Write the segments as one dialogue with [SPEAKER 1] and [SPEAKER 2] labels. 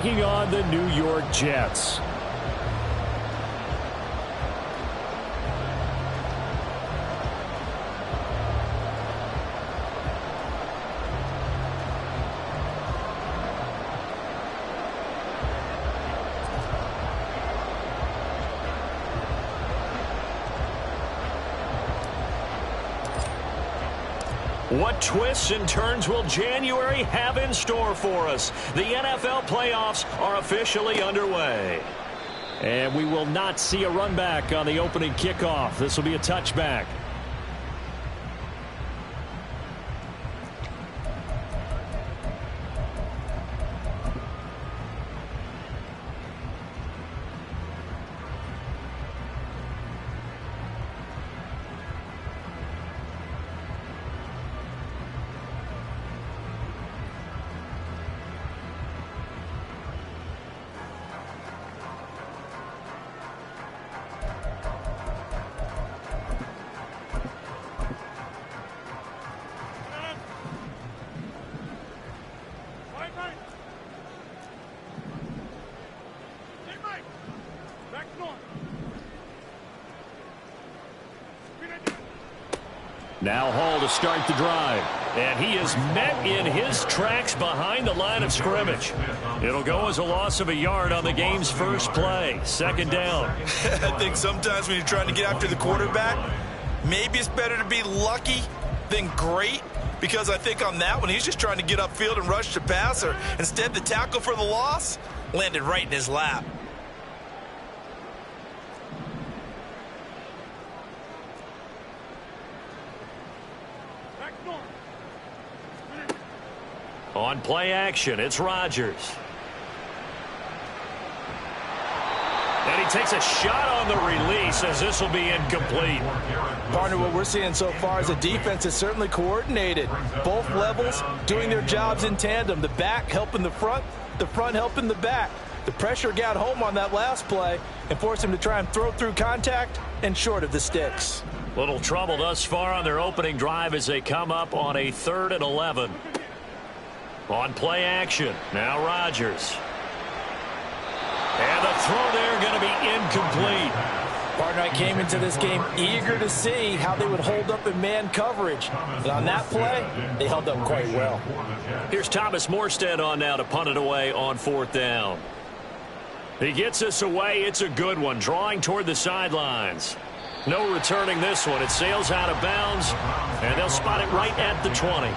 [SPEAKER 1] Taking on the New York Jets. What twists and turns will January have in store for us? The NFL playoffs are officially underway. And we will not see a run back on the opening kickoff. This will be a touchback. Now Hall to start the drive. And he is met in his tracks behind the line of scrimmage. It'll go as a loss of a yard on the game's first play. Second down.
[SPEAKER 2] I think sometimes when you're trying to get after the quarterback, maybe it's better to be lucky than great. Because I think on that one, he's just trying to get upfield and rush the passer. Instead, the tackle for the loss landed right in his lap.
[SPEAKER 1] On play action, it's Rodgers. And he takes a shot on the release as this will be incomplete.
[SPEAKER 3] Partner, what we're seeing so far is the defense is certainly coordinated. Both levels doing their jobs in tandem. The back helping the front helping the back. The pressure got home on that last play and forced him to try and throw through contact and short of the sticks.
[SPEAKER 1] Little trouble thus far on their opening drive as they come up on a 3rd and 11. On play action, now Rodgers. And the throw there going to be incomplete.
[SPEAKER 3] Partner, I came into this game eager to see how they would hold up in man coverage. And on that play, they held up quite well.
[SPEAKER 1] Here's Thomas Morstead on now to punt it away on 4th down. He gets us away. It's a good one, drawing toward the sidelines. No returning this one. It sails out of bounds, and they'll spot it right at the 20.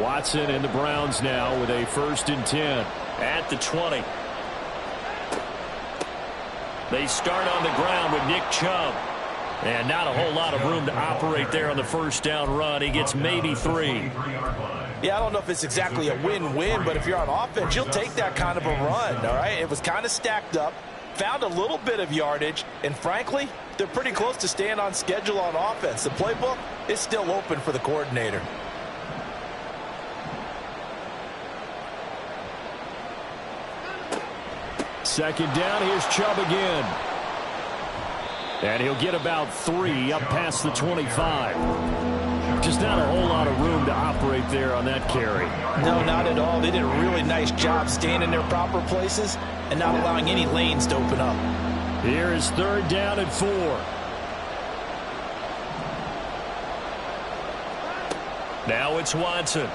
[SPEAKER 1] Watson and the Browns now with a 1st and 10 at the 20. They start on the ground with Nick Chubb. And not a whole lot of room to operate there on the 1st down run. He gets maybe 3.
[SPEAKER 3] Yeah, I don't know if it's exactly a win-win, but if you're on offense, you'll take that kind of a run, all right? It was kind of stacked up, found a little bit of yardage, and frankly, they're pretty close to staying on schedule on offense. The playbook is still open for the coordinator.
[SPEAKER 1] Second down, here's Chubb again. And he'll get about 3 up past the 25. Just not a whole lot of room to operate there on that carry.
[SPEAKER 3] No, not at all. They did a really nice job staying in their proper places and not allowing any lanes to open up.
[SPEAKER 1] Here is 3rd down and 4. Now it's Watson.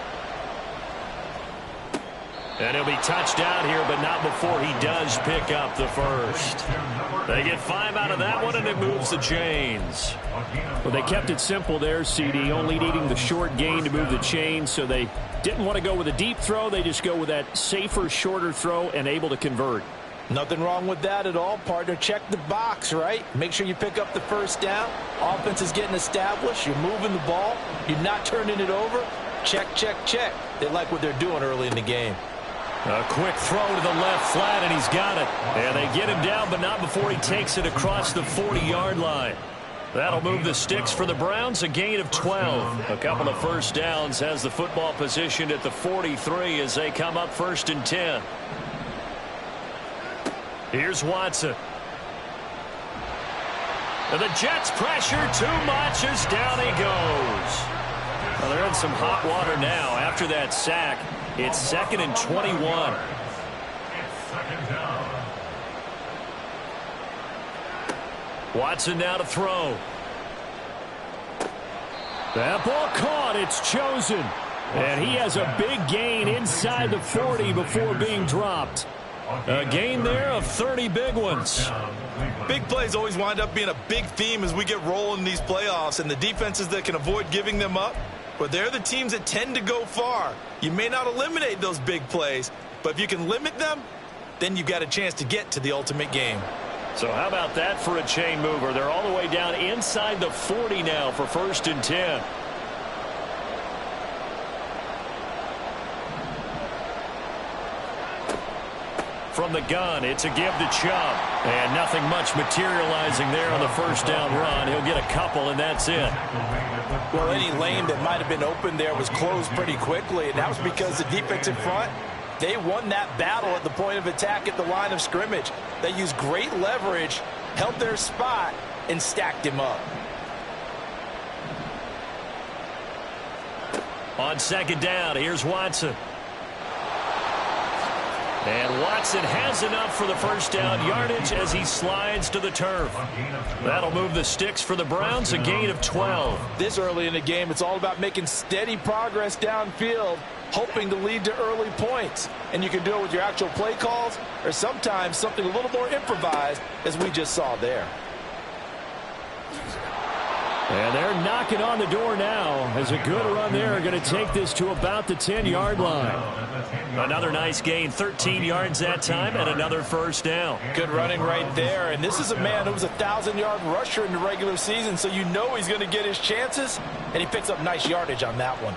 [SPEAKER 1] And he'll be touched down here, but not before he does pick up the 1st. They get 5 out of that one, and it moves the chains. Well, they kept it simple there, CD, only needing the short gain to move the chains, so they didn't want to go with a deep throw. They just go with that safer, shorter throw and able to convert.
[SPEAKER 3] Nothing wrong with that at all, partner. Check the box, right? Make sure you pick up the 1st down. Offense is getting established. You're moving the ball. You're not turning it over. Check, check, check. They like what they're doing early in the game.
[SPEAKER 1] A quick throw to the left flat, and he's got it. And they get him down, but not before he takes it across the 40-yard line. That'll move the sticks for the Browns, a gain of 12. A couple of 1st downs, has the football positioned at the 43 as they come up 1st and 10. Here's Watson. And the Jets pressure too much as down he goes. Well, they're in some hot water now. After that sack, it's 2nd and 21. Watson now to throw. That ball caught. It's chosen. And he has a big gain inside the 40 before being dropped. A gain there of 30 big ones.
[SPEAKER 2] Big plays always wind up being a big theme as we get rolling in these playoffs, and the defenses that can avoid giving them up, but they're the teams that tend to go far. You may not eliminate those big plays, but if you can limit them, then you've got a chance to get to the ultimate game.
[SPEAKER 1] So how about that for a chain mover? They're all the way down inside the 40 now for 1st and 10. From the gun, it's a give to Chubb. And nothing much materializing there on the 1st down run. He'll get a couple, and that's it.
[SPEAKER 3] Well, any lane that might have been open there was closed pretty quickly, and that was because the defensive front, they won that battle at the point of attack at the line of scrimmage. They used great leverage, held their spot, and stacked him up.
[SPEAKER 1] On 2nd down, here's Watson. And Watson has enough for the 1st down yardage as he slides to the turf. That'll move the sticks for the Browns, a gain of 12.
[SPEAKER 3] This early in the game, it's all about making steady progress downfield, hoping to lead to early points. And you can do it with your actual play calls or sometimes something a little more improvised, as we just saw there.
[SPEAKER 1] And they're knocking on the door now as a good run there. Going to take this to about the 10-yard line. Another nice gain, 13 yards that time, and another 1st down.
[SPEAKER 3] Good running right there. And this is a man who was a 1,000-yard rusher in the regular season, so you know he's going to get his chances, and he picks up nice yardage on that one.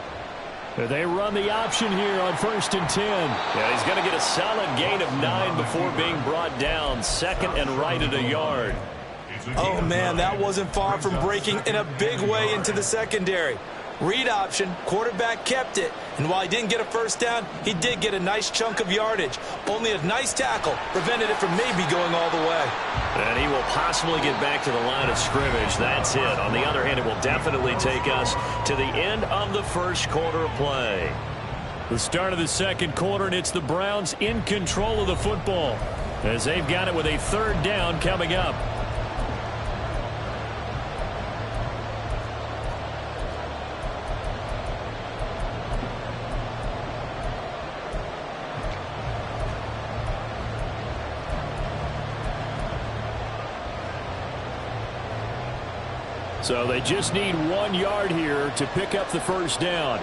[SPEAKER 1] They run the option here on 1st and 10. Yeah, he's going to get a solid gain of 9 before being brought down. 2nd and right at a yard.
[SPEAKER 2] Oh, man, that wasn't far from breaking in a big way into the secondary. Read option, quarterback kept it, and while he didn't get a 1st down, he did get a nice chunk of yardage. Only a nice tackle prevented it from maybe going all the way.
[SPEAKER 1] And he will possibly get back to the line of scrimmage. That's it. On the other hand, it will definitely take us to the end of the 1st quarter of play. The start of the 2nd quarter, and it's the Browns in control of the football as they've got it with a 3rd down coming up. So they just need 1 yard here to pick up the 1st down.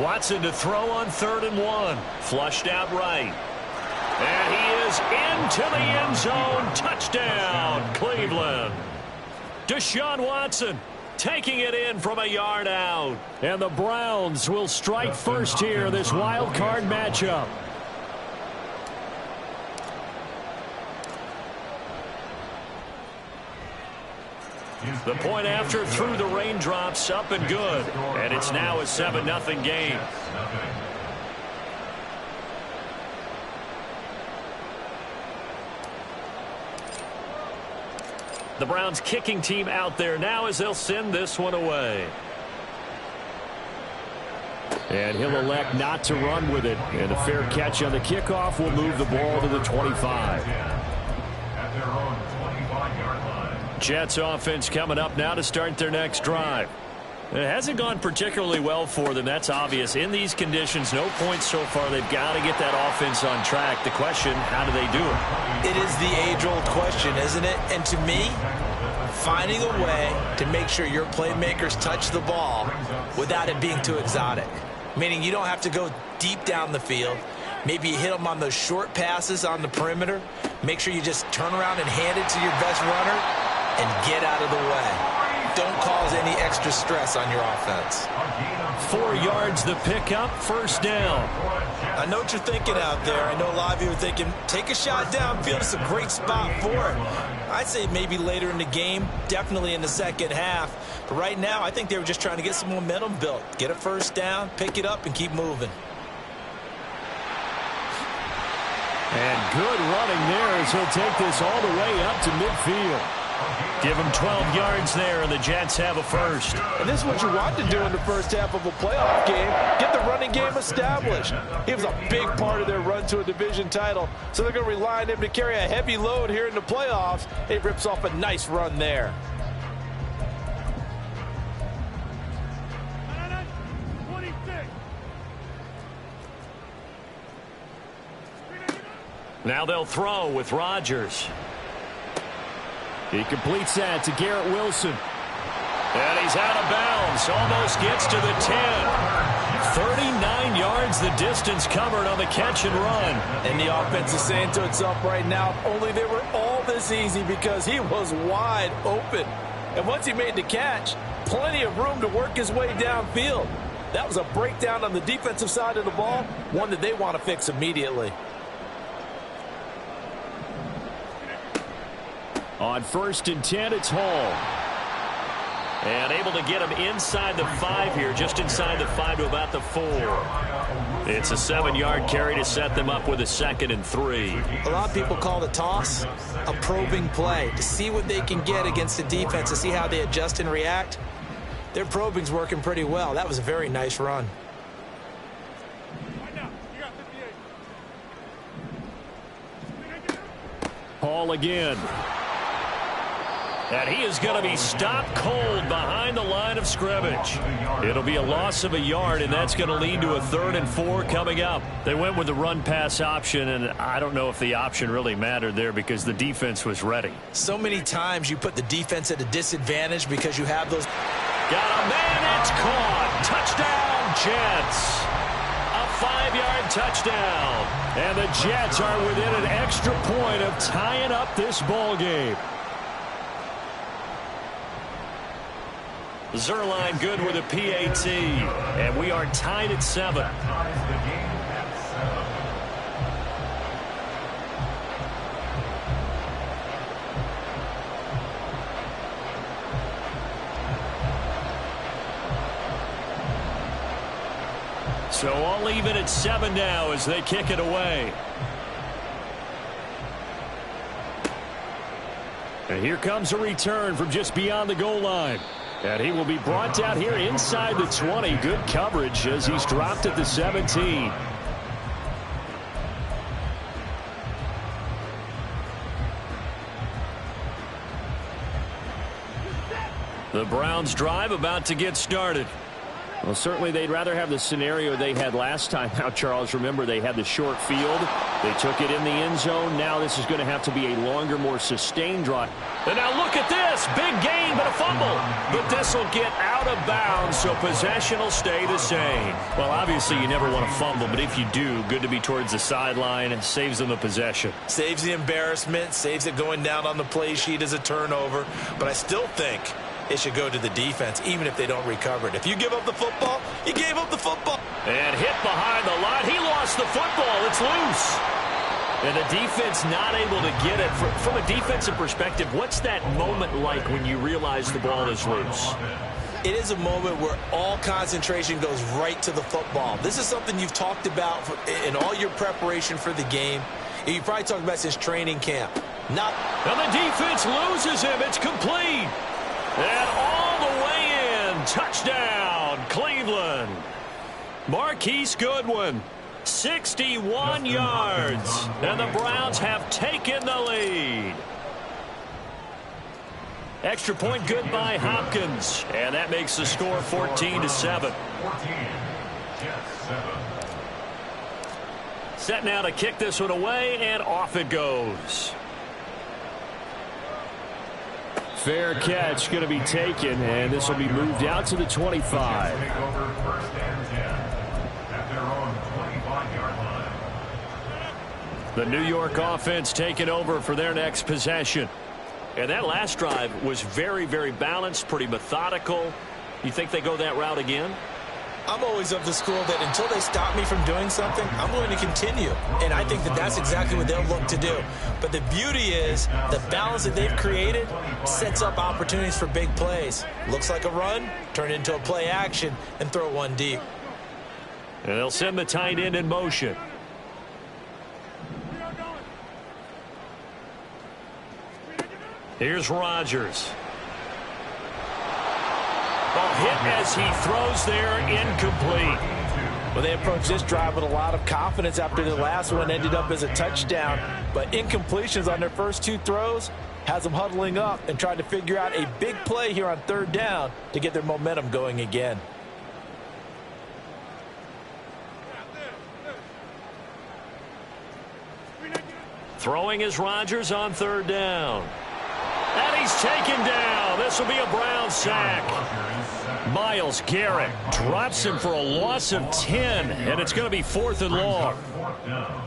[SPEAKER 1] Watson to throw on 3rd and 1. Flushed out right. And he is into the end zone. Touchdown, Cleveland. Deshaun Watson taking it in from a yard out. And the Browns will strike first here in this wild card matchup. The point after through the raindrops, up and good. And it's now a 7-0 game. The Browns kicking team out there now as they'll send this one away. And he'll elect not to run with it. And a fair catch on the kickoff will move the ball to the 25. Jets offense coming up now to start their next drive. It hasn't gone particularly well for them. That's obvious. In these conditions, no points so far. They've got to get that offense on track. The question, how do they do it?
[SPEAKER 3] It is the age-old question, isn't it? And to me, finding a way to make sure your playmakers touch the ball without it being too exotic. Meaning you don't have to go deep down the field. Maybe you hit them on those short passes on the perimeter. Make sure you just turn around and hand it to your best runner and get out of the way. Don't cause any extra stress on your offense.
[SPEAKER 1] 4 yards the pickup, 1st down.
[SPEAKER 2] I know what you're thinking out there. I know a lot of you are thinking, take a shot downfield. It's a great spot for it.
[SPEAKER 3] I'd say maybe later in the game, definitely in the second half. But right now, I think they were just trying to get some momentum built. Get a first down, pick it up, and keep moving.
[SPEAKER 1] And good running there as he'll take this all the way up to midfield. Give him 12 yards there, and the Jets have a first.
[SPEAKER 3] And this is what you want to do in the first half of a playoff game. Get the running game established. He was a big part of their run to a division title, so they're going to rely on him to carry a heavy load here in the playoffs. He rips off a nice run there.
[SPEAKER 1] Now they'll throw with Rodgers. He completes that to Garrett Wilson. And he's out of bounds. Almost gets to the 10. 39 yards the distance covered on the catch and run.
[SPEAKER 3] And the offense is saying to itself right now, only they were all this easy because he was wide open. And once he made the catch, plenty of room to work his way downfield. That was a breakdown on the defensive side of the ball, one that they want to fix immediately.
[SPEAKER 1] On 1st and 10, it's Hall. And able to get him inside the 5 here, just inside the 5 to about the 4. It's a 7-yard carry to set them up with a 2nd and 3.
[SPEAKER 3] A lot of people call the toss a probing play, to see what they can get against the defense, to see how they adjust and react. Their probing's working pretty well. That was a very nice run.
[SPEAKER 1] Hall again. And he is going to be stopped cold behind the line of scrimmage. It'll be a loss of a yard, and that's going to lead to a 3rd and 4 coming up. They went with the run-pass option, and I don't know if the option really mattered there because the defense was ready.
[SPEAKER 3] So many times you put the defense at a disadvantage because you have those.
[SPEAKER 1] Got a man, it's caught. Touchdown, Jets. A 5-yard touchdown. And the Jets are within an extra point of tying up this ball game. Zuerlein good with a PAT, and we are tied at 7. So all even at 7 now as they kick it away. And here comes a return from just beyond the goal line. And he will be brought down here inside the 20. Good coverage as he's dropped at the 17. The Browns drive about to get started. Well, certainly they'd rather have the scenario they had last time. Now, Charles, remember they had the short field. They took it in the end zone. Now this is going to have to be a longer, more sustained drive. And now look at this. Big gain, but a fumble. But this will get out of bounds, so possession will stay the same. Well, obviously you never want to fumble, but if you do, good to be towards the sideline. It saves them the possession.
[SPEAKER 3] Saves the embarrassment, saves it going down on the play sheet as a turnover. But I still think it should go to the defense, even if they don't recover it. If you give up the football, you gave up the football.
[SPEAKER 1] And hit behind the line. He lost the football. It's loose. And the defense not able to get it. From a defensive perspective, what's that moment like when you realize the ball is loose?
[SPEAKER 3] It is a moment where all concentration goes right to the football. This is something you've talked about in all your preparation for the game. You probably talked about since training camp.
[SPEAKER 1] And the defense loses him. It's complete. And all the way in. Touchdown, Cleveland. Marquise Goodwin, 61 yards. And the Browns have taken the lead. Extra point good by Hopkins. And that makes the score 14-7. Set now to kick this one away, and off it goes. Fair catch going to be taken, and this will be moved out to the 25. The New York offense taking over for their next possession. And that last drive was very, very balanced, pretty methodical. You think they go that route again?
[SPEAKER 3] I'm always of the school that until they stop me from doing something, I'm going to continue. And I think that that's exactly what they'll look to do. But the beauty is the balance that they've created sets up opportunities for big plays. Looks like a run, turn it into a play action, and throw one deep.
[SPEAKER 1] And they'll send the tight end in motion. Here's Rodgers. Ball hit as he throws there, incomplete.
[SPEAKER 3] Well, they approached this drive with a lot of confidence after the last one ended up as a touchdown. But incompletions on their first 2 throws has them huddling up and trying to figure out a big play here on 3rd down to get their momentum going again.
[SPEAKER 1] Throwing is Rodgers on 3rd down. And he's taken down. This will be a Brown sack. Myles Garrett drops him for a loss of 10, and it's going to be 4th and long.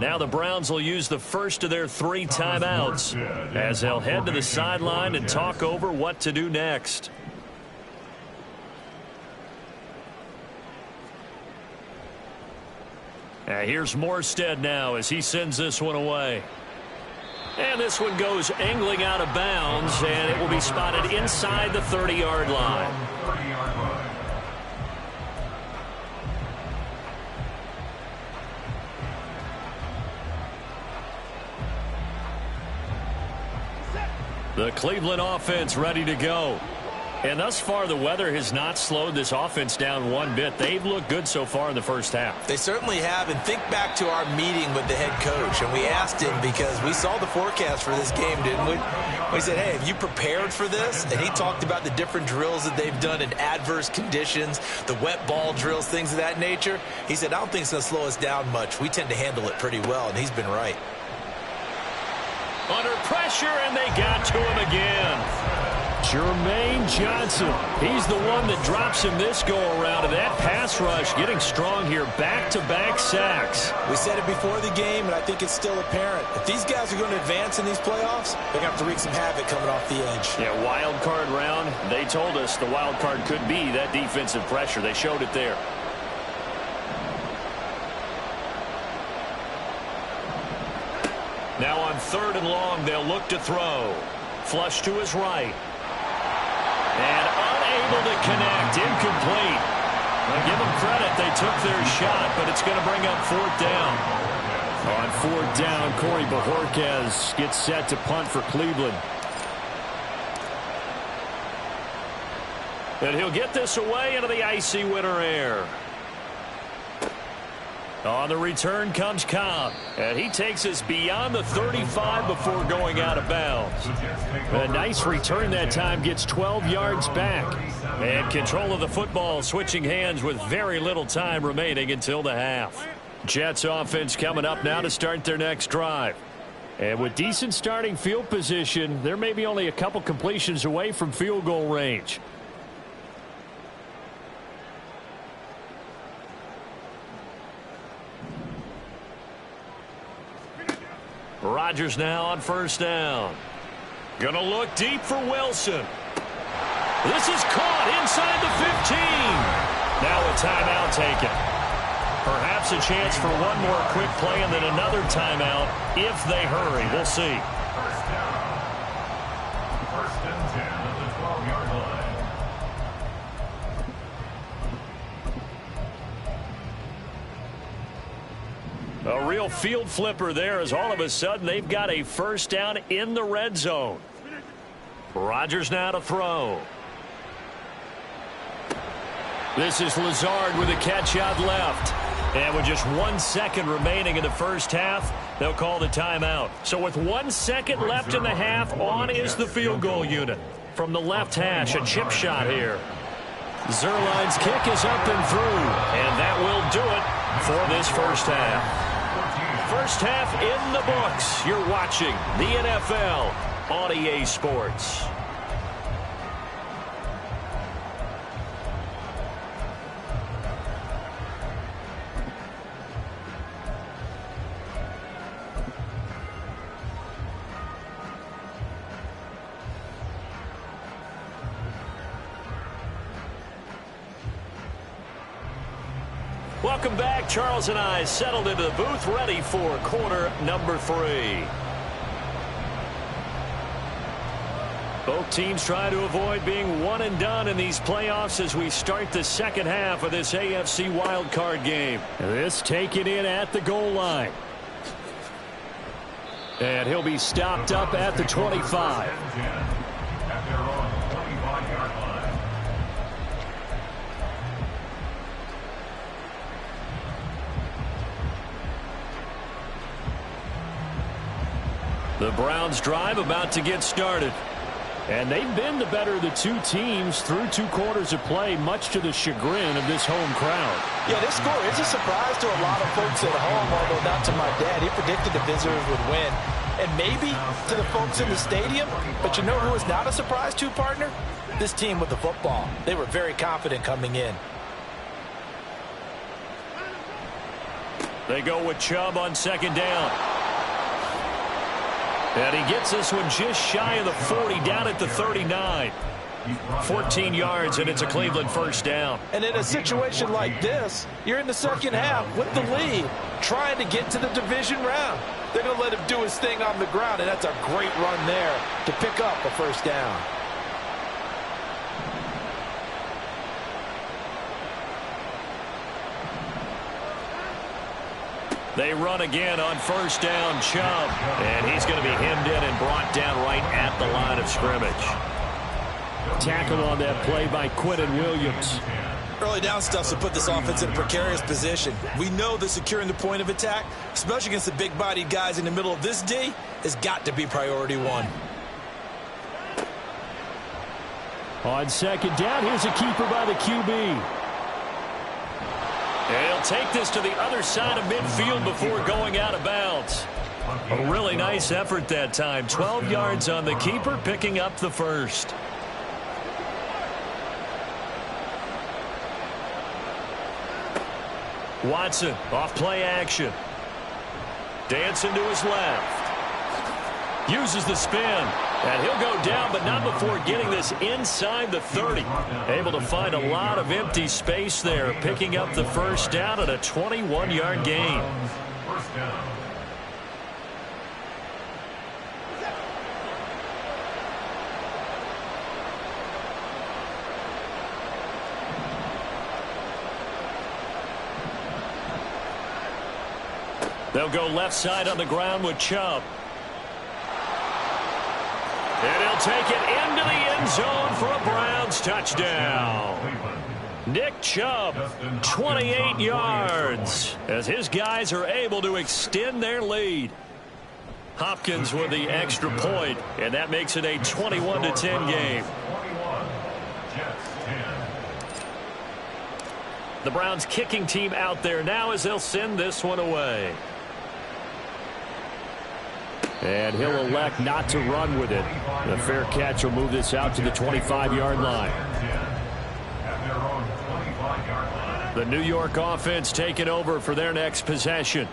[SPEAKER 1] Now the Browns will use the first of their 3 timeouts as they'll head to the sideline and talk over what to do next. Here's Morstead now as he sends this one away. And this one goes angling out of bounds, and it will be spotted inside the 30-yard line. The Cleveland offense ready to go. And thus far, the weather has not slowed this offense down one bit. They've looked good so far in the first half.
[SPEAKER 3] They certainly have. And think back to our meeting with the head coach. And we asked him because we saw the forecast for this game, didn't we? We said, hey, have you prepared for this? And he talked about the different drills that they've done in adverse conditions, the wet ball drills, things of that nature. He said, I don't think it's going to slow us down much. We tend to handle it pretty well. And he's been right.
[SPEAKER 1] Under pressure, and they got to him again. Jermaine Johnson, he's the one that drops him this go-around. And that pass rush getting strong here, back-to-back sacks.
[SPEAKER 3] We said it before the game, and I think it's still apparent. If these guys are going to advance in these playoffs, they're going to have to wreak some havoc coming off the edge.
[SPEAKER 1] Yeah, wild card round. They told us the wild card could be that defensive pressure. They showed it there. Now on 3rd and long, they'll look to throw. Flush to his right. And unable to connect. Incomplete. Now give them credit. They took their shot, but it's going to bring up 4th down. On 4th down, Corey Bojorquez gets set to punt for Cleveland. And he'll get this away into the icy winter air. On the return comes Cobb, and he takes us beyond the 35 before going out of bounds. A nice return that time, gets 12 yards back. And control of the football switching hands with very little time remaining until the half. Jets offense coming up now to start their next drive. And with decent starting field position, they're maybe only a couple completions away from field goal range. Rodgers now on 1st down. Gonna look deep for Wilson. This is caught inside the 15. Now a timeout taken. Perhaps a chance for one more quick play and then another timeout if they hurry. We'll see.
[SPEAKER 4] First and 10 at the 12-yard line.
[SPEAKER 1] A real field flipper there as all of a sudden they've got a 1st down in the red zone. Rodgers now to throw. This is Lazard with a catch out left. And with just 1 second remaining in the first half, they'll call the timeout. So with 1 second left in the half, on is the field goal unit. From the left hash, a chip shot here. Zerline's kick is up and through. And that will do it for this first half. First half in the books. You're watching the NFL on EA Sports. Welcome back. Charles and I settled into the booth, ready for quarter number 3. Both teams try to avoid being one and done in these playoffs as we start the second half of this AFC wildcard game. This taken in at the goal line. And he'll be stopped up at the 25.
[SPEAKER 4] At their own 25-yard line.
[SPEAKER 1] The Browns drive about to get started. And they've been the better of the two teams through 2 quarters of play, much to the chagrin of this home crowd.
[SPEAKER 3] Yeah, this score is a surprise to a lot of folks at home, although not to my dad. He predicted the visitors would win. And maybe to the folks in the stadium. But you know who is not a surprise to, partner? This team with the football. They were very confident coming in.
[SPEAKER 1] They go with Chubb on second down. And he gets this one just shy of the 40, down at the 39. 14 yards, and it's a Cleveland first down.
[SPEAKER 3] And in a situation like this, you're in the second half with the lead, trying to get to the division round. They're going to let him do his thing on the ground, and that's a great run there to pick up a first down.
[SPEAKER 1] They run again on first down, Chubb. And he's going to be hemmed in and brought down right at the line of scrimmage. Tackle on that play by Quinnen Williams.
[SPEAKER 2] Early down stuff to put this offense in a precarious position. We know that securing the point of attack, especially against the big-bodied guys in the middle of this D, has got to be priority 1.
[SPEAKER 1] On second down, here's a keeper by the QB. And he'll take this to the other side of midfield before going out of bounds. A really nice effort that time. 12 yards on the keeper, picking up the first. Watson, off play action. Dancing to his left. Uses the spin. And he'll go down, but not before getting this inside the 30. Able to find a lot of empty space there, picking up the first down at a 21-yard gain.
[SPEAKER 4] First down.
[SPEAKER 1] They'll go left side on the ground with Chubb. And he'll take it into the end zone for a Browns touchdown. Nick Chubb, 28 yards, as his guys are able to extend their lead. Hopkins with the extra point, and that makes it a 21-10 game.
[SPEAKER 4] 21. Jets 10.
[SPEAKER 1] The Browns kicking team out there now as they'll send this one away. And he'll elect not to run with it. The fair catch will move this out to the 25-yard line. The New York offense taking over for their next possession.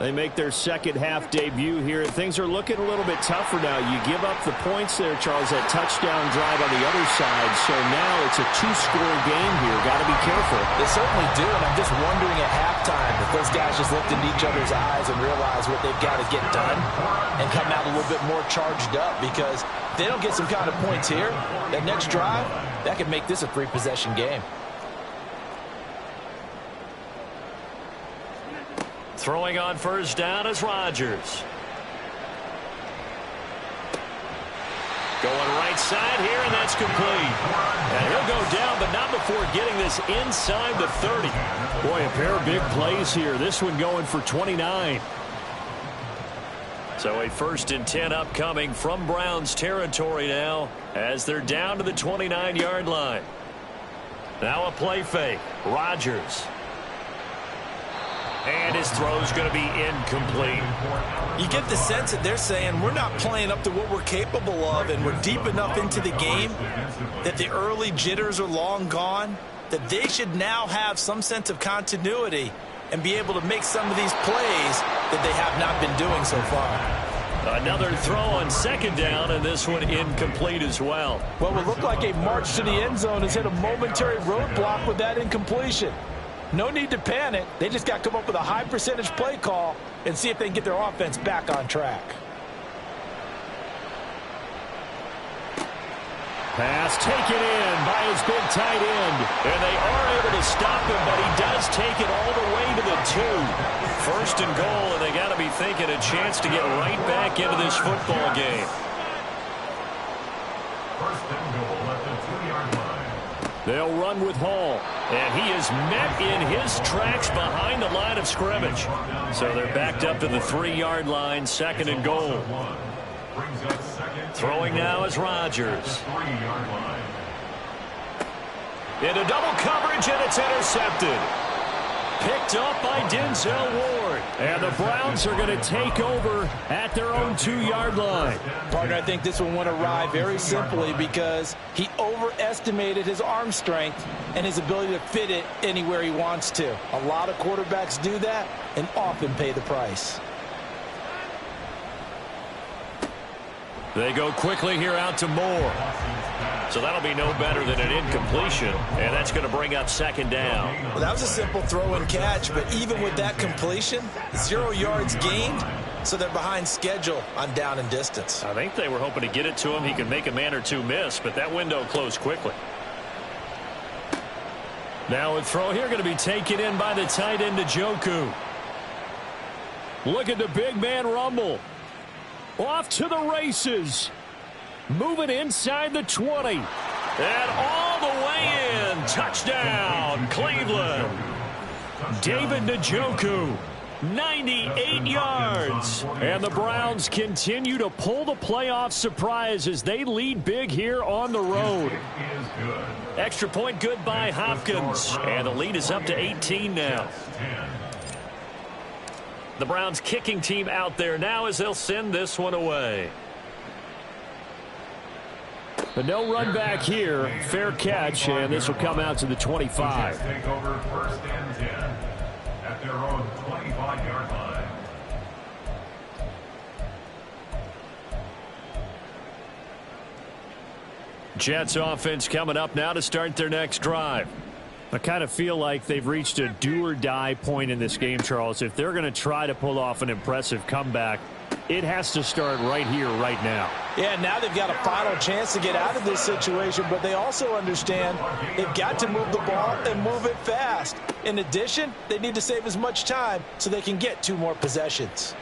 [SPEAKER 1] They make their second half debut here. Things are looking a little bit tougher now. You give up the points there, Charles, that touchdown drive on the other side. So now it's a 2-score game here. Got to be careful.
[SPEAKER 3] They certainly do, and I'm just wondering at halftime if those guys just looked into each other's eyes and realize what they've got to get done and come out a little bit more charged up, because if they don't get some kind of points here, that next drive, that could make this a 3-possession game.
[SPEAKER 1] Throwing on first down is Rodgers. Going right side here, and that's complete. And he'll go down, but not before getting this inside the 30. Boy, a pair of big plays here. This one going for 29. So a 1st and 10 upcoming from Browns territory now as they're down to the 29-yard line. Now a play fake. Rodgers. And his throw's going to be incomplete.
[SPEAKER 2] You get the sense that they're saying we're not playing up to what we're capable of, and we're deep enough into the game that the early jitters are long gone, that they should now have some sense of continuity and be able to make some of these plays that they have not been doing so far.
[SPEAKER 1] Another throw on second down, and this one incomplete as well.
[SPEAKER 3] Well, it looked like a march to the end zone has hit a momentary roadblock with that incompletion. No need to panic. They just got to come up with a high percentage play call and see if they can get their offense back on track.
[SPEAKER 1] Pass taken in by his big tight end. And they are able to stop him, but he does take it all the way to the 2. First and goal, and they got to be thinking a chance to get right back into this football game.
[SPEAKER 4] First and goal at the 2-yard line.
[SPEAKER 1] They'll run with Hall. And he is met in his tracks behind the line of scrimmage. So they're backed up to the 3-yard line, second and goal. Throwing now is Rodgers. Into double coverage, and it's intercepted. Picked up by Denzel Ward. And the Browns are going to take over at their own 2-yard line.
[SPEAKER 3] Partner, I think this one went awry very simply because he overestimated his arm strength and his ability to fit it anywhere he wants to. A lot of quarterbacks do that and often pay the price.
[SPEAKER 1] They go quickly here out to Moore. So that'll be no better than an incompletion, and that's going to bring up second down.
[SPEAKER 3] Well, that was a simple throw and catch, but even with that completion, 0 yards gained, so they're behind schedule on down and distance.
[SPEAKER 1] I think they were hoping to get it to him. He could make a man or two miss, but that window closed quickly. Now a throw here going to be taken in by the tight end Njoku. Look at the big man rumble. Off to the races. Moving inside the 20. And all the way in. Touchdown, Cleveland. David Njoku, 98 yards. And the Browns continue to pull the playoff surprise as they lead big here on the road. Extra point good by Hopkins. And the lead is up to 18 now. The Browns kicking team out there now as they'll send this one away. But no run back here. Fair catch, and this will come out to the 25.
[SPEAKER 4] Take over first and 10 at their own 25-yard line.
[SPEAKER 1] Jets offense coming up now to start their next drive. I kind of feel like they've reached a do-or-die point in this game, Charles. If they're going to try to pull off an impressive comeback, it has to start right here, right now.
[SPEAKER 3] Yeah, now they've got a final chance to get out of this situation, but they also understand they've got to move the ball and move it fast. In addition, they need to save as much time so they can get 2 more possessions.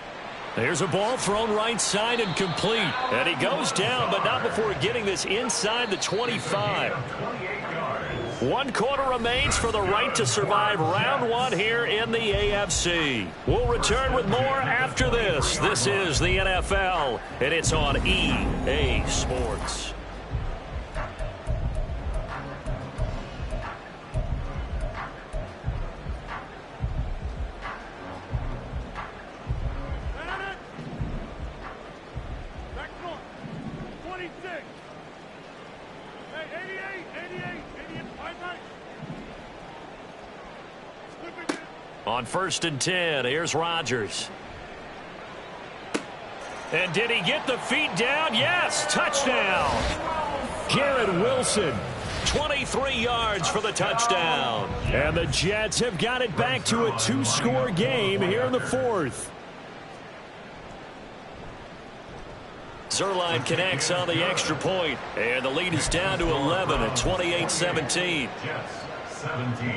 [SPEAKER 1] There's a ball thrown right side and complete. And he goes down, but not before getting this inside the 25. 1 quarter remains for the right to survive round 1 here in the AFC. We'll return with more after this. This is the NFL, and it's on EA Sports. On first and 10, here's Rodgers. And did he get the feet down? Yes, touchdown. Garrett Wilson, 23 yards for the touchdown. And the Jets have got it back to a 2-score game here in the 4th. Zuerlein connects on the extra point, and the lead is down to 11 at 28-17.
[SPEAKER 4] Jets 17.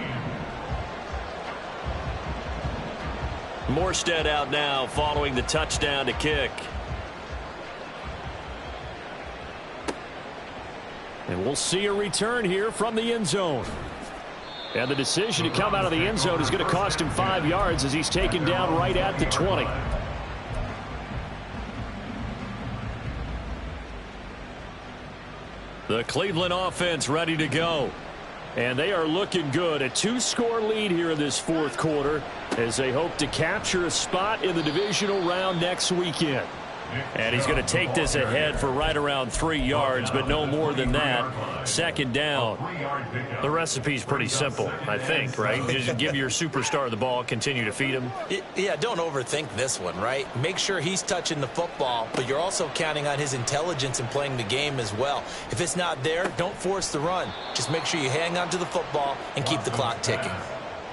[SPEAKER 1] Morstead out now following the touchdown to kick. And we'll see a return here from the end zone. And the decision to come out of the end zone is going to cost him 5 yards as he's taken down right at the 20. The Cleveland offense ready to go. And they are looking good. A 2-score lead here in this 4th quarter as they hope to capture a spot in the divisional round next weekend. And he's going to take this ahead for right around 3 yards, but no more than that. Second down. The recipe's pretty simple, I think, right? Just give your superstar the ball, continue to feed him.
[SPEAKER 3] Yeah, don't overthink this one, right? Make sure he's touching the football, but you're also counting on his intelligence in playing the game as well. If it's not there, don't force the run. Just make sure you hang on to the football and keep the clock ticking.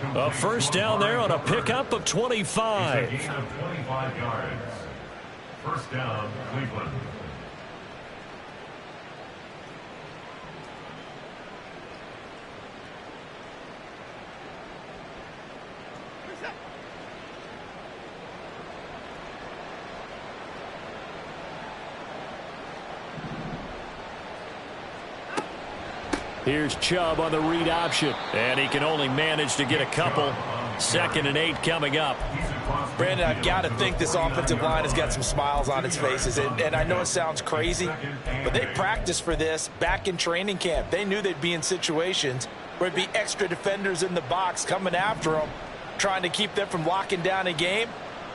[SPEAKER 1] A first down there on a pickup of 25.
[SPEAKER 4] A gain of 25 yards. First down, Cleveland.
[SPEAKER 1] Here's Chubb on the read option, and he can only manage to get a couple. 2nd and 8 coming up.
[SPEAKER 3] Brandon, I've got to think this offensive line has got some smiles on its faces. And I know it sounds crazy, but they practiced for this back in training camp. They knew they'd be in situations where there'd be extra defenders in the box coming after them, trying to keep them from locking down a game.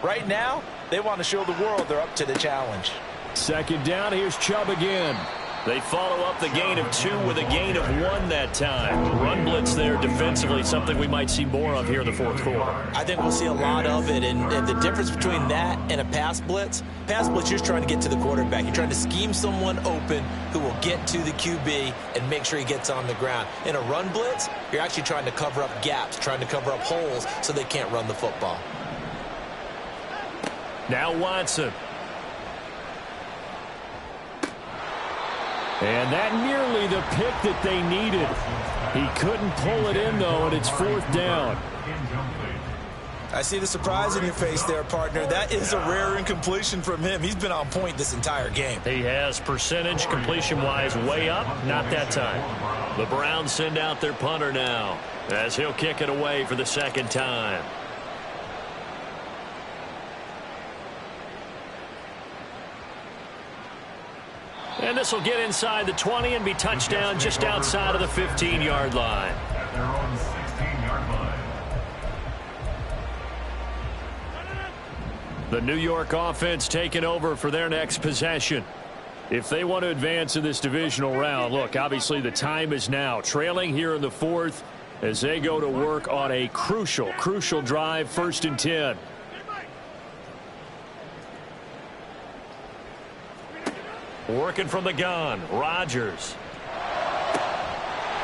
[SPEAKER 3] Right now, they want to show the world they're up to the challenge.
[SPEAKER 1] 2nd down, here's Chubb again. They follow up the gain of 2 with a gain of 1 that time. Run blitz there defensively, something we might see more of here in the 4th quarter.
[SPEAKER 3] I think we'll see a lot of it, and the difference between that and a pass blitz, you're just trying to get to the quarterback. You're trying to scheme someone open who will get to the QB and make sure he gets on the ground. In a run blitz, you're actually trying to cover up gaps, trying to cover up holes so they can't run the football.
[SPEAKER 1] Now Watson. And that nearly the pick that they needed. He couldn't pull it in, though, and it's 4th down.
[SPEAKER 3] I see the surprise in your face there, partner. That is a rare incompletion from him. He's been on point this entire game.
[SPEAKER 1] He has percentage completion-wise way up. Not that time. The Browns send out their punter now as he'll kick it away for the 2nd time. And this will get inside the 20 and be touchdown just outside of the 15-yard line.
[SPEAKER 4] At their own 16-yard line.
[SPEAKER 1] The New York offense taking over for their next possession. If they want to advance in this divisional round, look, obviously the time is now. Trailing here in the 4th as they go to work on a crucial drive, 1st and 10. Working from the gun, Rodgers.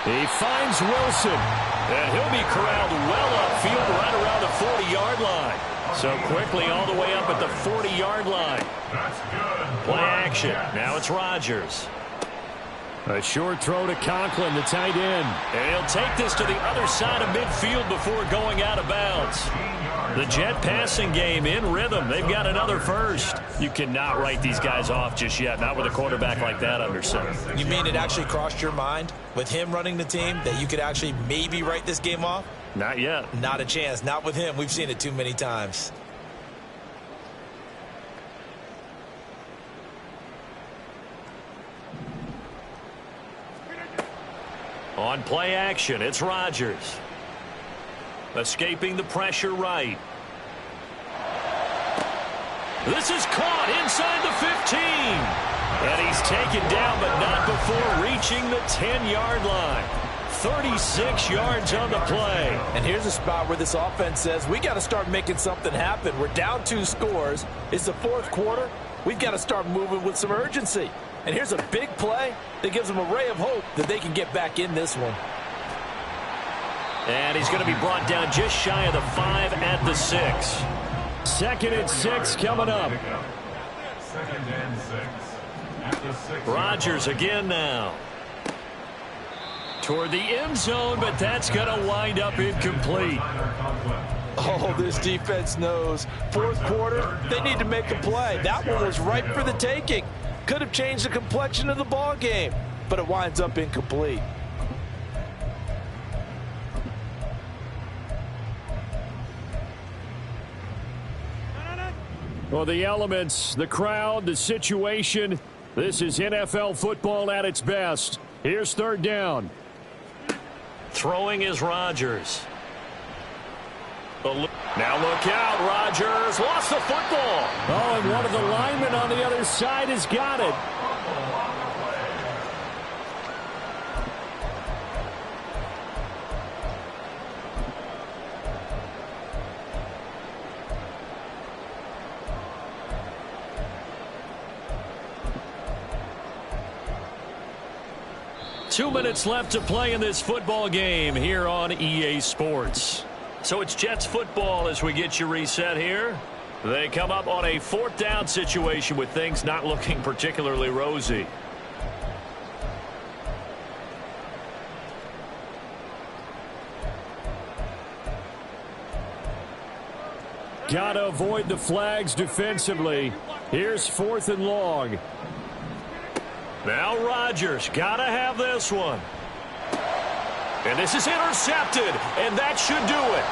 [SPEAKER 1] He finds Wilson, and he'll be corralled well upfield right around the 40-yard line. So quickly all the way up at the 40-yard line.
[SPEAKER 4] That's good.
[SPEAKER 1] Play action. Now it's Rodgers. A short throw to Conklin, the tight end. And he'll take this to the other side of midfield before going out of bounds. The Jet passing game in rhythm. They've got another first. You cannot write these guys off just yet, not with a quarterback like that under center.
[SPEAKER 3] You mean it actually crossed your mind with him running the team that you could actually maybe write this game off?
[SPEAKER 1] Not yet.
[SPEAKER 3] Not a chance. Not with him. We've seen it too many times.
[SPEAKER 1] On play action, it's Rodgers. Escaping the pressure right. This is caught inside the 15. And he's taken down, but not before reaching the 10-yard line. 36 yards on the play.
[SPEAKER 3] And here's a spot where this offense says, we got to start making something happen. We're down 2 scores. It's the 4th quarter. We've got to start moving with some urgency. And here's a big play that gives them a ray of hope that they can get back in this one.
[SPEAKER 1] And he's going to be brought down just shy of the 5 at the 6. 2nd and 6 coming up.
[SPEAKER 4] 2nd and 6. At the 6.
[SPEAKER 1] Rodgers again now. Toward the end zone, but that's going to wind up incomplete.
[SPEAKER 3] Oh, this defense knows. 4th quarter, they need to make a play. That one was ripe for the taking. Could have changed the complexion of the ball game, but it winds up incomplete.
[SPEAKER 1] Well, the elements, the crowd, the situation, this is NFL football at its best. Here's 3rd down. Throwing is Rodgers. Now look out, Rodgers lost the football. Oh, and one of the linemen on the other side has got it. Two minutes left to play in this football game here on EA Sports. So it's Jets football as we get you reset here. They come up on a 4th down situation with things not looking particularly rosy. Got to avoid the flags defensively. Here's 4th and long. Now Rodgers got to have this one. And this is intercepted, and that should do it.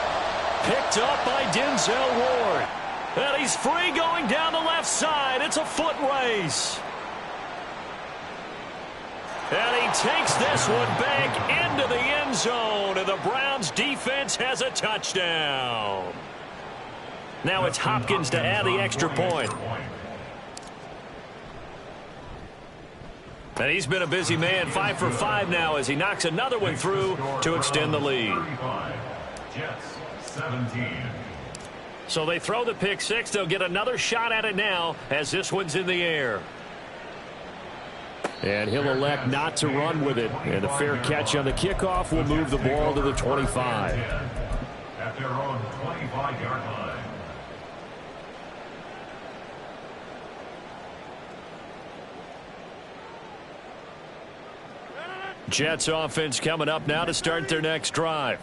[SPEAKER 1] Picked up by Denzel Ward. And he's free going down the left side. It's a foot race. And he takes this one back into the end zone, and the Browns defense has a touchdown. Now it's Hopkins to add the extra point. And he's been a busy man, 5 for 5 now as he knocks another one through to extend the lead.
[SPEAKER 4] Jets 17.
[SPEAKER 1] So they throw the pick six. They'll get another shot at it now as this one's in the air. And he'll elect not to run with it. And a fair catch on the kickoff will move the ball to the 25.
[SPEAKER 4] At their own 25-yard line.
[SPEAKER 1] Jets offense coming up now to start their next drive.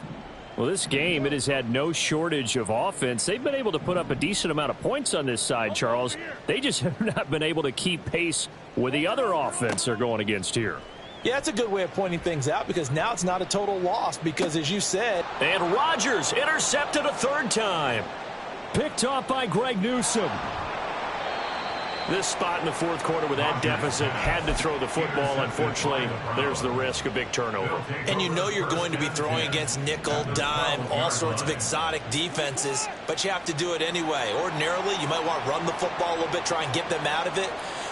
[SPEAKER 1] Well, this game, it has had no shortage of offense. They've been able to put up a decent amount of points on this side, Charles. They just have not been able to keep pace with the other offense they're going against here.
[SPEAKER 3] Yeah, that's a good way of pointing things out because now it's not a total loss because, as you said...
[SPEAKER 1] And Rodgers intercepted a 3rd time. Picked off by Greg Newsome. This spot in the 4th quarter with that deficit had to throw the football. Unfortunately, there's the risk of big turnover.
[SPEAKER 3] And you know you're going to be throwing against nickel, dime, all sorts of exotic defenses, but you have to do it anyway. Ordinarily, you might want to run the football a little bit, try and get them out of it.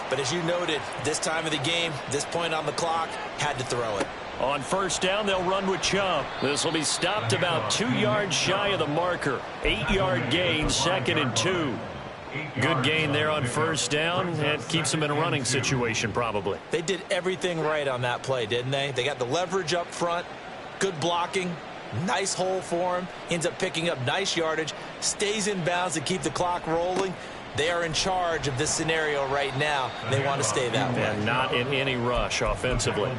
[SPEAKER 3] But as you noted, this time of the game, this point on the clock, had to throw it.
[SPEAKER 1] On 1st down, they'll run with Chubb. This will be stopped about 2 yards shy of the marker. 8-yard gain, 2nd and 2. Good gain there on 1st down. And keeps them in a running situation, probably.
[SPEAKER 3] They did everything right on that play, didn't they? They got the leverage up front, good blocking, nice hole for him, ends up picking up nice yardage, stays in bounds to keep the clock rolling. They are in charge of this scenario right now. They want to stay that way.
[SPEAKER 1] And not in any rush offensively.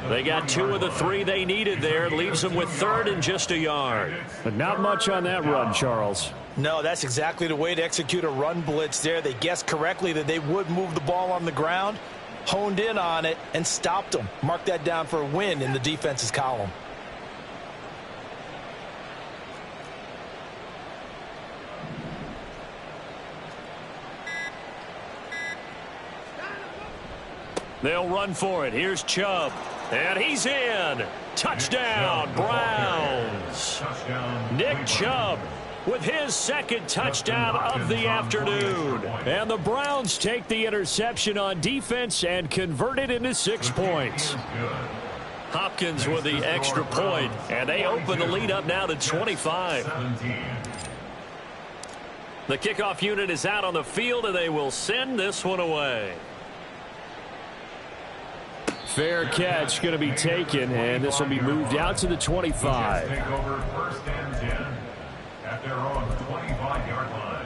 [SPEAKER 1] They got 2 of the 3 they needed there. Leaves them with 3rd and just a yard. But not much on that run, Charles.
[SPEAKER 3] No, that's exactly the way to execute a run blitz there. They guessed correctly that they would move the ball on the ground, honed in on it, and stopped them. Mark that down for a win in the defense's column.
[SPEAKER 1] They'll run for it. Here's Chubb. And he's in. Touchdown, Browns. Nick Chubb with his 2nd touchdown of the afternoon. And the Browns take the interception on defense and convert it into 6 points. Hopkins with the extra point, and they open the lead up now to 25. The kickoff unit is out on the field, and they will send this one away. Fair catch going to be taken, and this will be moved out to the 25.
[SPEAKER 4] Take over 1st and 10 at their own 25-yard line.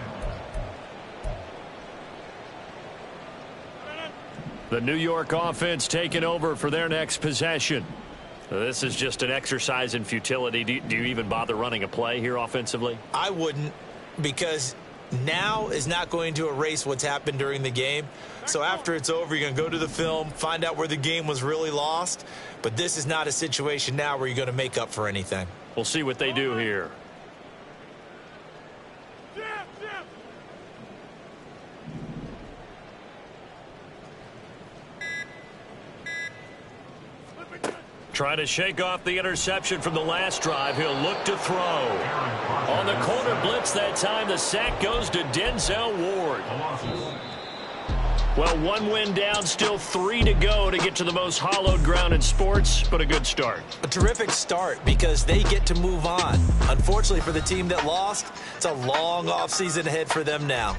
[SPEAKER 1] The New York offense taking over for their next possession. This is just an exercise in futility. Do you even bother running a play here offensively?
[SPEAKER 3] I wouldn't, because now is not going to erase what's happened during the game. So after it's over, you're going to go to the film, find out where the game was really lost. But this is not a situation now where you're going to make up for anything.
[SPEAKER 1] We'll see what they do here. Trying to shake off the interception from the last drive. He'll look to throw. On the corner blitz that time, the sack goes to Denzel Ward. Well, 1 win down, still 3 to go to get to the most hallowed ground in sports, but a good start.
[SPEAKER 3] A terrific start because they get to move on. Unfortunately for the team that lost, it's a long offseason ahead for them now.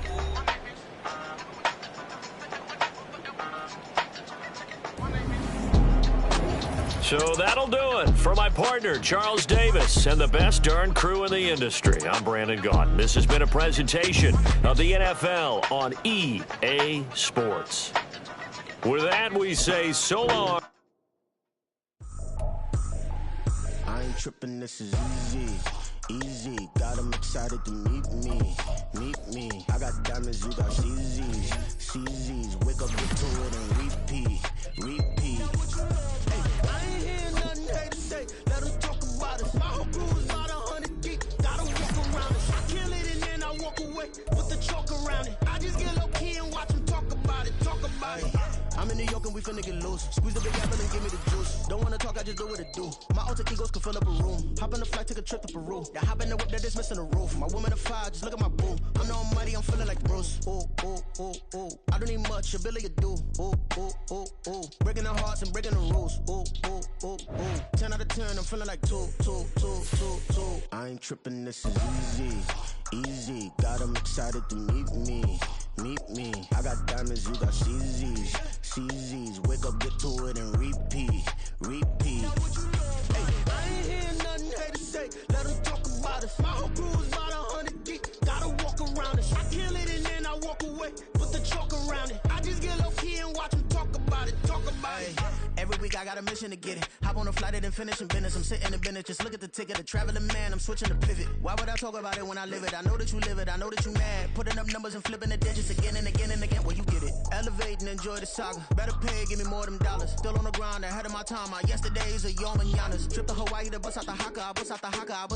[SPEAKER 1] So that'll do it for my partner, Charles Davis, and the best darn crew in the industry. I'm Brandon Gaudin. This has been a presentation of the NFL on EA Sports. With that, we say so long.
[SPEAKER 5] I ain't tripping, this is easy. Easy, got them excited to meet me. I got diamonds, you got CZs. CZs, wake up, get to it and repeat. Hey, I ain't hear nothing hate to say. Let them talk about us. My whole crew is about 100 deep. Gotta walk around it. I kill it and then I walk away with the chalk around it. I just get low key and watch them talk about it. I'm in New York and we finna get loose. Squeeze the big apple and give me the juice. Don't wanna talk, I just do what it do. My alter egos can fill up a room. Hop on the flight, take a trip to Peru. Yeah, hop in the whip that is missing the roof. My woman a fire, just look at my boo. I'm the almighty, I'm feeling like Bruce. Ooh. I don't need much, ability to do. Ooh. Breaking the hearts and breaking the rules. Ooh. 10 out of 10, I'm feeling like two. I ain't tripping, this is easy. Got them excited to meet me. I got diamonds, you got CZs. Wake up, get to it and repeat. Hey, I ain't hear nothing hate to say. Let them talk about us. My whole crew is about 100 deep. Gotta walk around it. I kill it and then I walk away with the chalk around it. I just get low key and watch them talk about it. Every week I got a mission to get it. Hop on a flight and then finish in business. I'm sitting in business, just look at the ticket. A traveling man, I'm switching to pivot. Why would I talk about it when I live it? I know that you live it, I know that you mad. Putting up numbers and flipping the digits again and again. Well, you get it. Elevate and enjoy the saga. Better pay, give me more them dollars. Still on the grind, ahead of my time. My yesterdays are your mananas. Trip to Hawaii to bust out the haka. I bust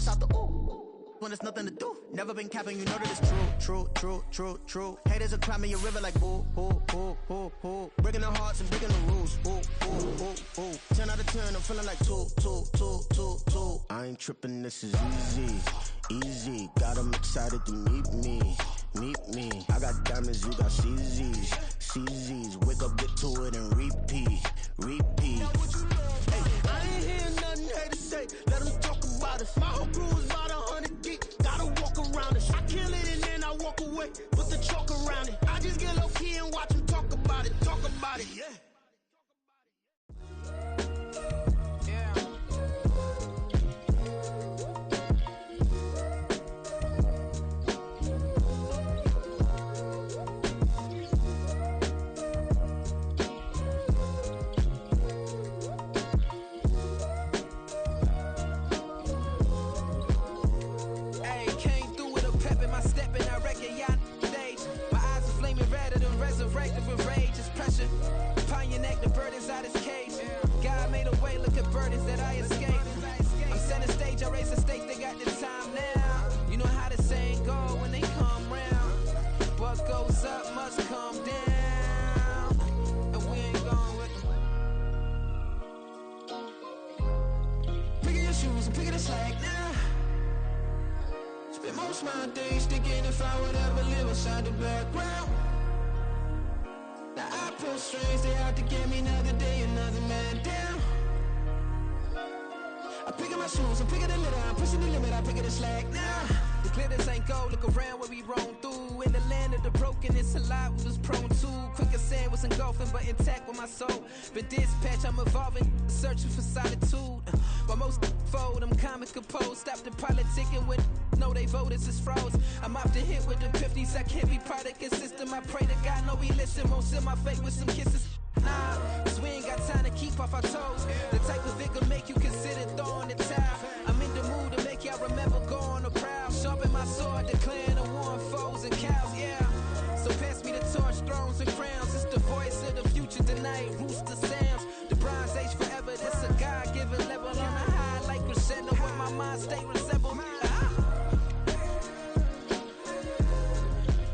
[SPEAKER 5] out the ooh. When there's nothing to do. Never been capping, you know that it's true. Haters are climbing your river like ooh. Breaking their hearts and breaking the rules. Ooh. 10 out of 10, I'm feeling like two. I ain't tripping, this is easy. Got them excited to meet me. I got diamonds, you got CZs. Wake up, get to it and repeat. Hey, I ain't hear nothing hate to say. Let them talk about us. My whole crew is about 100 deep. Gotta walk around it. I kill it and then I walk away with the chalk around it. I just get low key and watch them talk about it. Yeah.
[SPEAKER 6] Resurrected with rage is pressure. Upon your neck, the burden's out his cage. God made a way, look at burdens that I escaped. I'm setting stage, I raise the stakes, they got the time now. You know how the saying go when they come round. What goes up must come down. And we ain't going with them. Picking your shoes and picking the slack now. Spend most of my days thinking if I would ever live inside the background. Now I pull strings, they out to get me another day, another man down. I'm picking my shoes, I'm picking the litter, I'm pushing the limit, I'm picking the slack now. The glitters ain't gold, look around where we roam through. In the land of the broken, it's a lot we was prone to. Quick as sand was engulfing, but intact with my soul. Been dispatched, I'm evolving, searching for solitude. But most fold, I'm comic composed. Stop the politicking when know they voters is froze. I'm off the hit with the 50s, I can't be product and system. I pray to God, no he listen, won't seal my fate with some kisses. Nah, cause we ain't got time to keep off our toes. The type of vigor make you consider throwing the towel. I'm in the mood to make y'all remember going to proud. Sharpen my sword, declaring the war on foes and cows, yeah. So pass me the torch, thrones and crowns. It's the voice of the future tonight, rooster sounds. The Bronze Age forever, this a God-given level. On a high like crescendo when my mind state resemble.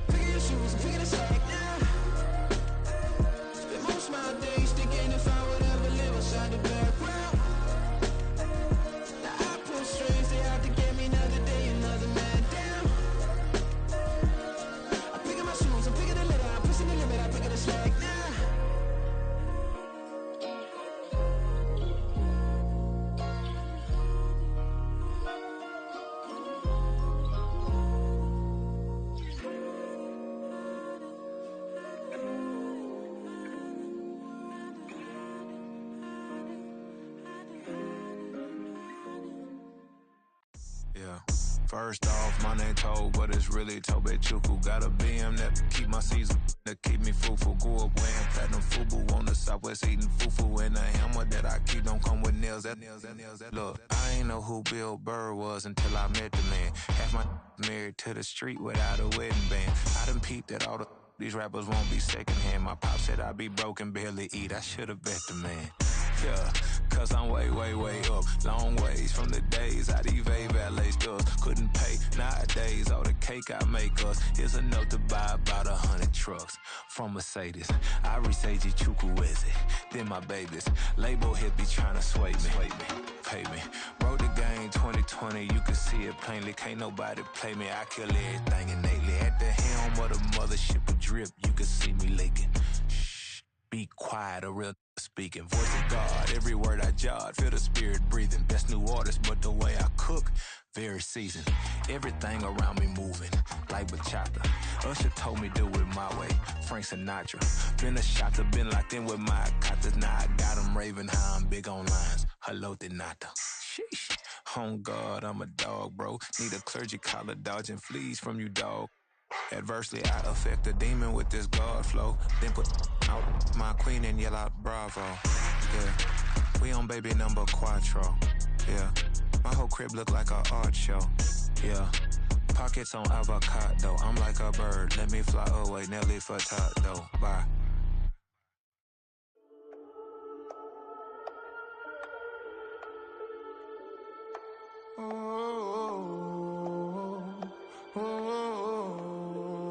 [SPEAKER 6] Picking your shoes and picking the slack now. Spend most of my days thinking if I would ever live inside the background. Now I
[SPEAKER 7] Yeah. First off, my name Tobe, but it's really Tobe Chuku. Got a BM that keep my season, that keep me fruitful. Grew up wearing platinum FUBU on the Southwest eating fufu. And the hammer that I keep don't come with nails. Look, I ain't know who Bill Burr was until I met the man. Half my married to the street without a wedding band. I done peeped at all these rappers won't be secondhand. My pop said I'd be broken, barely eat. I should've bet the man. Yeah, cause I'm way, way, way up. Long ways from the days I evade valet stores. Couldn't pay nowadays. All the cake I make us is enough to buy about 100 trucks from Mercedes. I resage Chukwueze, then my babies. Label hit be trying to sway me. Pay me. Wrote the game 2020, you can see it plainly. Can't nobody play me. I kill everything innately. At the helm of the mothership of drip, you can see me leaking. Shh, be quiet, a real speaking. Voice of God, every word I jot. Feel the spirit breathing. Best new artist, but the way I cook, very seasoned. Everything around me moving, like bachata. Usher told me do it my way. Frank Sinatra. Been a shotter, been locked in with my katas. Now I got them raving how I'm big on lines. Hello, Denata. Sheesh. On God, I'm a dog, bro. Need a clergy collar, dodging fleas from you, dog. Adversely, I affect a demon with this God flow. Then put out my queen and yell out bravo. Yeah, we on baby number quattro. Yeah, my whole crib look like a art show. Yeah, pockets on avocado. I'm like a bird, let me fly away. Nelly Furtado, bye.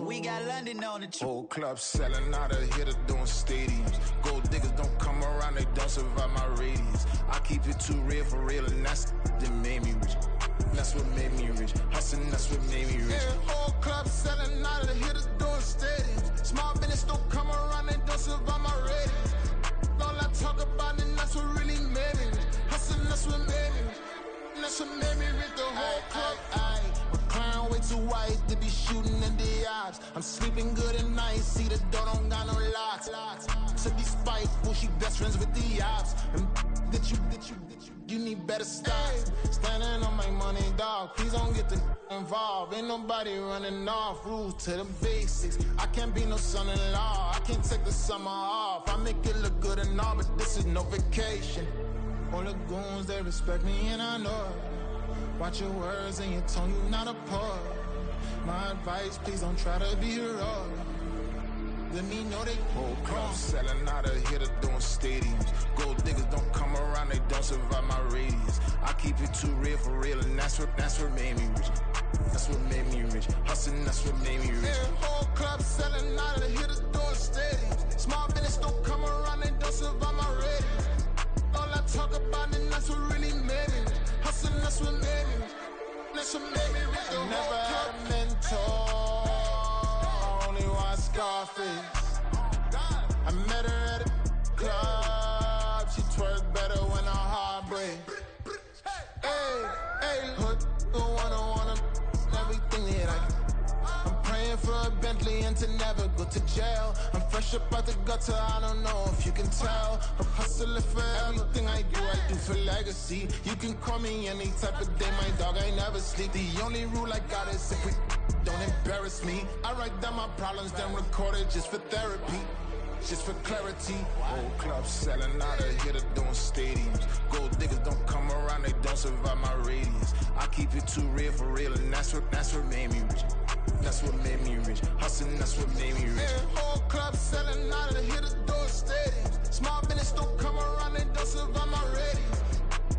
[SPEAKER 8] We got London on the
[SPEAKER 9] Whole club selling out of hitter doing stadiums. Gold diggers don't come around, they don't survive my radius. I keep it too real for real, and that's that made me rich. That's what made me rich. Hustling, that's what made me rich. Yeah, whole club selling out of hitters doing stadiums. Small business don't come around, they don't survive my radius. All I talk about, and that's what really made me rich. Hustling, that's what made me rich. That's what made me rich. The whole club. McLaren way too white to be shooting in the ops. I'm sleeping good at night, see the door don't got no locks. To be spiteful, she best friends with the ops. And you need better stop. Standing on my money, dog. Please don't get the involved. Ain't nobody running off. Rules to the basics. I can't be no son-in-law. I can't take the summer off. I make it look good and all, but this is no vacation. All the goons, they respect me and I know it. Watch your words and your tone, you not a poet. My advice, please don't try to be heroic. Let me know they whole club selling out of hitter doing stadiums. Gold diggers don't come around, they don't survive my radius. I keep it too real for real, and that's what made me rich. That's what made me rich. Hustling, that's what made me rich. Yeah, whole club selling out of hitters doing stadiums. Small business don't come around, they don't survive my radius. All I talk about, and that's what really made me rich. Hustling, that's what made me rich. That's what made me rich. I never had a mentor. I only watch Scarface. I met her at a club. She twerk better when her heart breaks. Hey, hood, the wanna everything that I can. I'm praying for a Bentley and to never go to jail. I'm fresh up out the gutter, I don't know if you can tell. I'm hustling for everything I do for legacy. You can call me any type of day, my dog, I never sleep. The only rule I got is if we don't embarrass me. I write down my problems, then record it just for therapy. Just for clarity. Whole club selling out of hitter doing stadiums. Gold diggers don't come around, they don't survive my radius. I keep it too real for real, and that's what made me rich. That's what made me rich. Hustling, that's what made me rich. Yeah, whole club selling out of hitters doing stadiums. Small business don't come around, they don't survive my radius.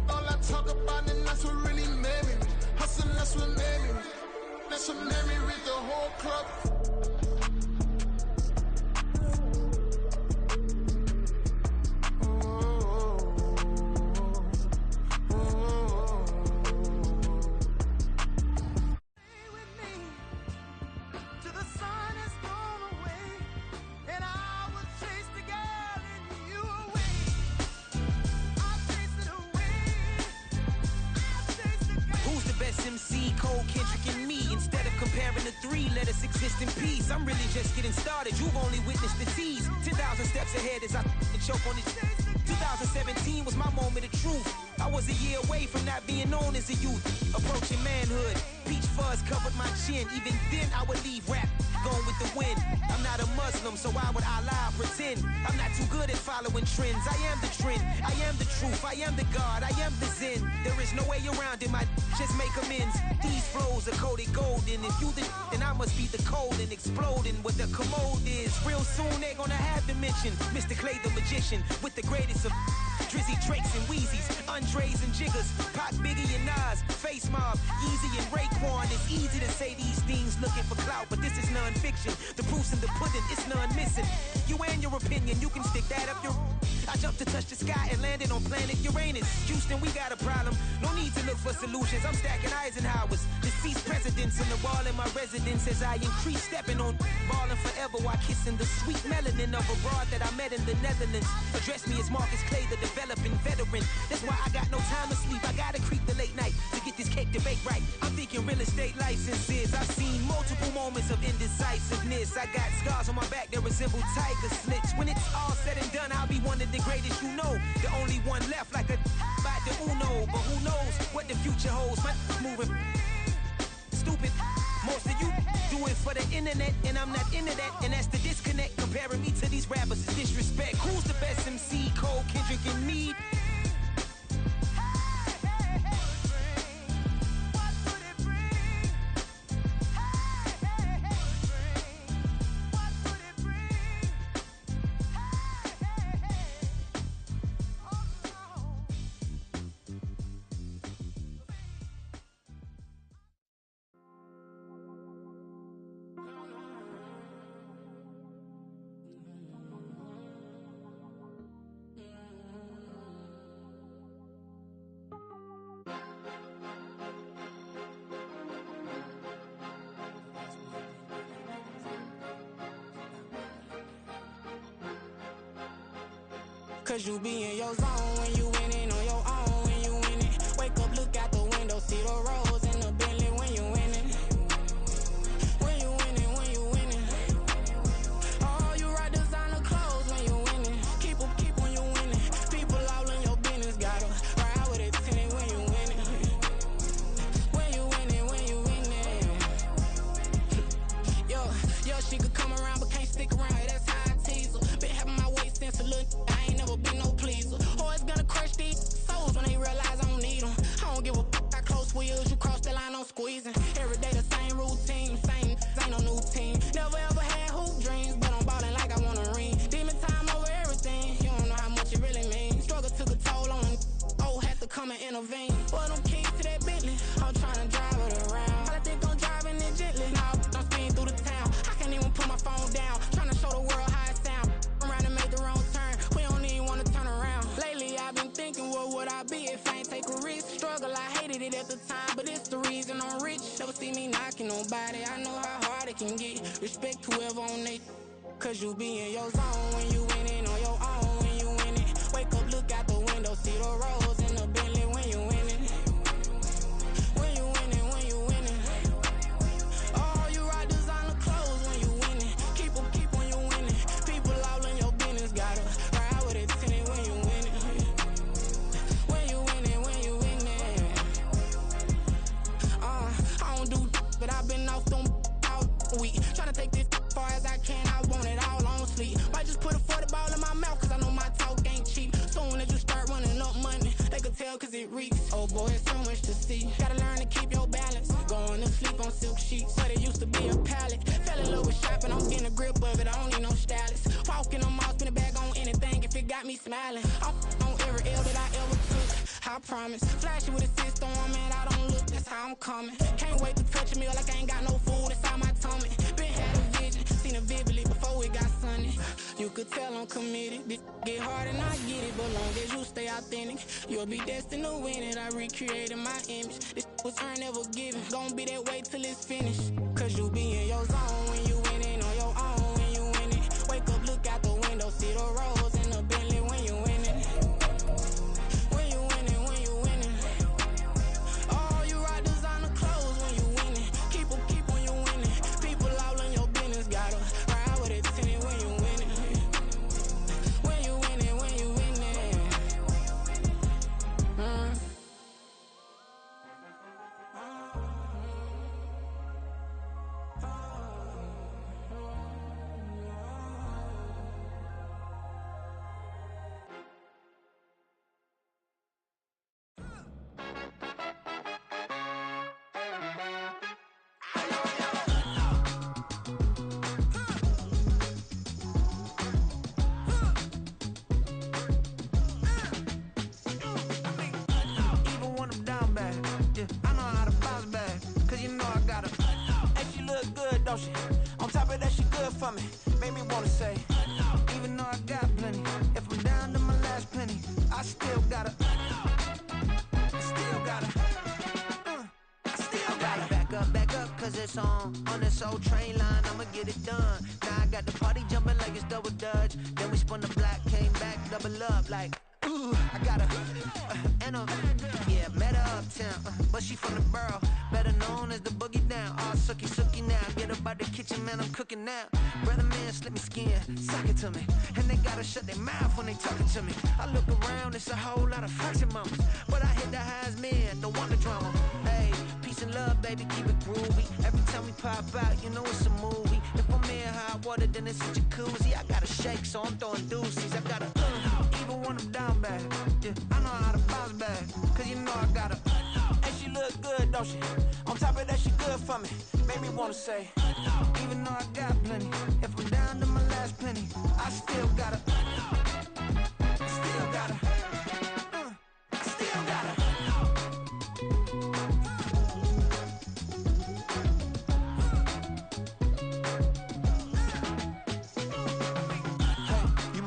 [SPEAKER 9] All I talk about, and that's what really made me rich. Hustling, that's what made me rich. That's what made me rich. The whole club.
[SPEAKER 6] MC, Cole, Kendrick, and me. Instead of comparing the three, let us exist in peace. I'm really just getting started. You've only witnessed the tease. 10,000 steps ahead as I choke on it. 2017 was my moment of truth. I was a year away from not being known as a youth. Approaching manhood, peach fuzz covered my chin. Even then I would leave rap, going with the wind. I'm not a Muslim, so why would I lie or pretend? I'm not too good at following trends. I am the trend, I am the truth, I am the God, I am the Zen. There is no way around it, just make amends. These flows are coated golden. If you the then I must be the cold and exploding what the commode is. Real soon they're gonna have to mention Mr. Clay the magician with the greatest of Drizzy, Drakes, and Wheezies, Andres and Jiggers, Pac, Biggie, and Nas, Face Mob, Yeezy, and Raekwon. It's easy to say these things looking for clout, but this is non-fiction. The proof's in the pudding, it's none missing. You and your opinion, you can stick that up your... I jumped to touch the sky and landed on planet Uranus. Houston, we got a problem. No need to look for solutions. I'm stacking Eisenhower's. Deceased presidents in the wall in my residence as I increase stepping on balling forever while kissing the sweet melanin of a broad that I met in the Netherlands. Address me as Marcus Clay, the developing veteran. That's why I got no time to sleep. I gotta creep the late night to get this cake debate right. I'm thinking real estate licenses. I've seen multiple moments of indecisiveness. I got scars on my back that resemble tiger slits. When it's all said and done, I'll be one of the greatest you know. The only one left like a by the Uno. But who knows what the future holds? My moving stupid. Most of you do it for the internet, and I'm not into that. And that's the disconnect. Comparing me to these rappers is disrespect. Who's the best MC? Cole, Kendrick, and Meade?
[SPEAKER 10] Cause you be in your zone when you winning on your own when you winning. Wake up, look out the window, see the rose in the Bentley when you winning. When you winning, when you winning. Oh, you rock designer clothes when you winning. Keep when you winning. People all in your business, gotta ride with it tinted when you winning. When you winning, when you winning. Yo, she could come around but can't stick around. That's how I tease her. Been having my waist since a little. I ain't never been no pleaser. Always gonna crush these souls when they realize I don't need them. I don't give a f***, I close wheels, you cross the line, I'm squeezing. Every day the same routine, same, ain't no new team. Never ever had hoop dreams, but I'm ballin' like I want a ring. Demon time over everything, you don't know how much it really means. Struggle took a toll on them, oh, had to come and intervene. Boy, them keys to that Bentley, I'm tryna drive it around. I think I'm driving it gently, now I'm speeding through the town. I can't even put my phone down, tryna show the world how it sound. I'm around to make the wrong turn, we don't even wanna turn around. Lately I've been thinking, what would I be if I ain't take a risk? Struggle, I hated it at the time, but it's the reason I'm rich. Never see me knocking nobody, I know how hard it can get. Respect whoever on it, cause you be in your zone when you winning on your own when you winning. Wake up, look out the window, see the rose in the Bentley when you winning. When you winning, when you winning. Oh, you rock designer clothes when you winning. Keep when you winning. People all in your business, gotta ride with it tinted when you winning. When you winning, when you winning. I don't do but I've been off them all week. Tryna take this far as I can, I want it all on sleep. Might just put a 40 ball in my mouth, cause I know my talk ain't cheap. Soon as you start running up money, they could tell cause it reeks. Oh boy, it's so much to see. Gotta learn to keep your balance. Going to sleep on silk sheets, but it used to be a pallet. Fell in love with shopping, I'm getting a grip of it, I don't need no stylist. Walking on mouth, spin a bag on anything if it got me smiling. I'm on every L that I ever took, I promise. Flashy with a system, man, I don't look, that's how I'm coming. Can't wait to touch a meal like I ain't got no food inside my tummy. Been had a vision, seen it vividly before it got sunny. You could tell I'm committed, this get hard and I get it, but long as you stay authentic, you'll be destined to win it. I recreated my image, this was earned, never given. Gonna be that way till it's finished, cause you be in your zone when you winning on your own when you winning. Wake up, look out the window, see the rose in the Bentley when you winning. When you winning, when you winning. Oh, you rock designer clothes when you winning. Keep when you winning. People all in your business, gotta ride with it tinted when you winning. When you winning, when you winning.
[SPEAKER 6] don't she? On top of that, she good for me. Made me wanna say, even though I got plenty, if I'm down to my last penny, I still gotta, back up, cause it's on this old train line, I'ma get it done. Now I got the party jumping like it's double dutch. Then we spun the block, came back, double up like, ooh, I got her, and yeah, met her uptown, but she from the borough, better known as the boogie down. All sookie now, get up out the kitchen, man, I'm cooking now. Brother man, slip me skin, sock it to me, and they gotta shut their mouth when they talking to me. I look around, it's a whole lot of fraction mamas, but I hit the highs, man, don't want the drama. Hey, peace and love, baby, keep it groovy. Every time we pop out, you know it's a movie. If I'm in hot water, then it's a jacuzzi. I gotta shake, so I'm throwing deuces. I gotta, even when I'm down bad, yeah, I know how to bounce back, cause you know I gotta, and she look good, don't she? On top of that, she good for me. Made me wanna say, even though I got plenty, if I'm down to my last penny, I still gotta, still gotta.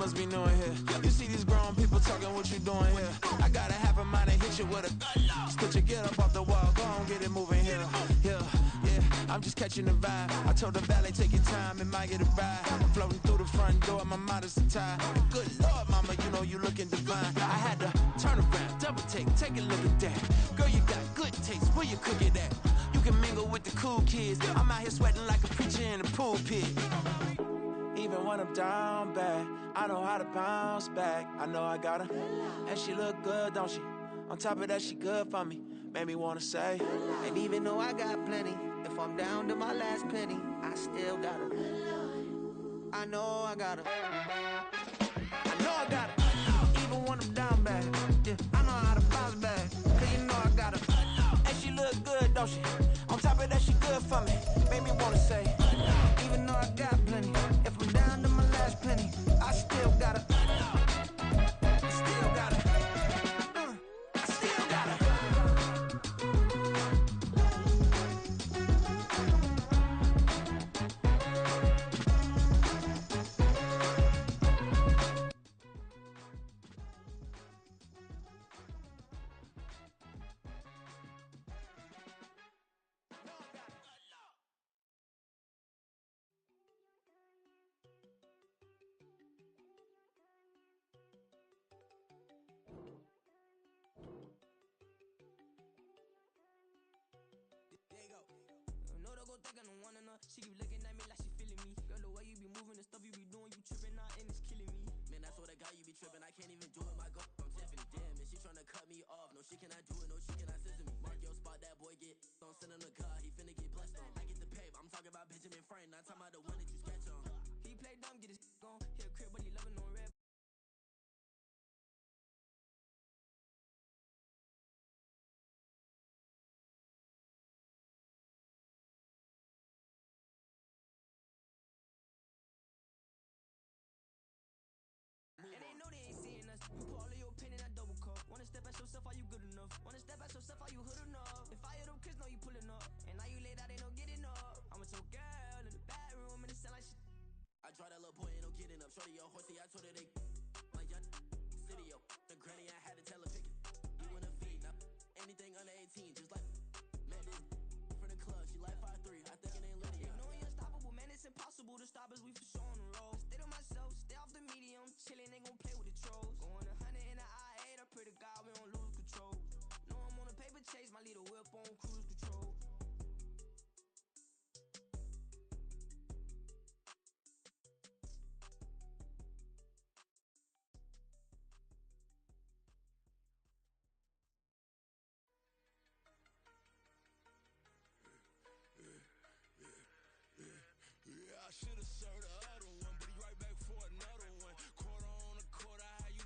[SPEAKER 6] Must be knowing here. You see these grown people talking, what you doing here? I got a half a mind to hit you with a put your get up off the wall, go on, get it moving here. Yeah, I'm just catching the vibe. I told the valet, take your time, it might get a ride. Floating through the front door, my mind is a tie. Good Lord, mama, you know you looking divine. I had to turn around, double take a look at that. Girl, you got good taste, where you cook it at? You can mingle with the cool kids. I'm out here sweating like a preacher in a pulpit. Even when I'm down bad, I know how to bounce back. I know I got her, and she look good, don't she? On top of that, she good for me. Made me wanna say, and even though I got plenty, if I'm down to my last penny, I still got her. I know I got her. I know I got her. Even when I'm down bad, yeah, I know how to bounce back, cause you know I got her. And she look good, don't she? On top of that, she good for me. Made me wanna say, even though I got plenty, if I'm down to my last penny, I still gotta, still gotta, still gotta. She keep looking at me like she feeling me. Girl, the way you be moving, the stuff you be doing, you tripping out and it's killing me. Man, that's what I got, you be tripping. I can't even do it, my girl, I'm Tiffany. Damn, and she tryna cut me off. No, she cannot do it, no, she cannot scissor me. Mark your spot, that boy get on. Send him the car, he finna get blessed on. I get the paper, I'm talking about Benjamin Franklin. Not talking about the one that you sketch on. He play dumb, get his gone. Hit a crib, but he loving on red. And they know they ain't seeing us. You put all of your pen in that double cup. Wanna step at yourself, are you good enough? Wanna step at yourself, are you hood enough? If I hear them kids know you pulling up, and now you laid out, they no getting up. I'm with your girl in the bedroom, and it sound like shit. I draw that little boy, ain't no getting up. Shorty your horsey, I told her they my young city, yo. The granny, I had to tell her pick it. You wanna feed, now anything under 18, just like met this from the club. She like 5'3", I think it ain't Lydia. You know we unstoppable, man, it's impossible to stop us, we for sure on the road. Stay to myself, stay off the medium, chillin', they gon' play with the trolls. Going 100 in the I-8, I pray to God we don't lose control. Know I'm on a paper chase, my little whip on cruise control. Yeah, I should've served the other one, but he right back for another one. Quarter on a quarter, how you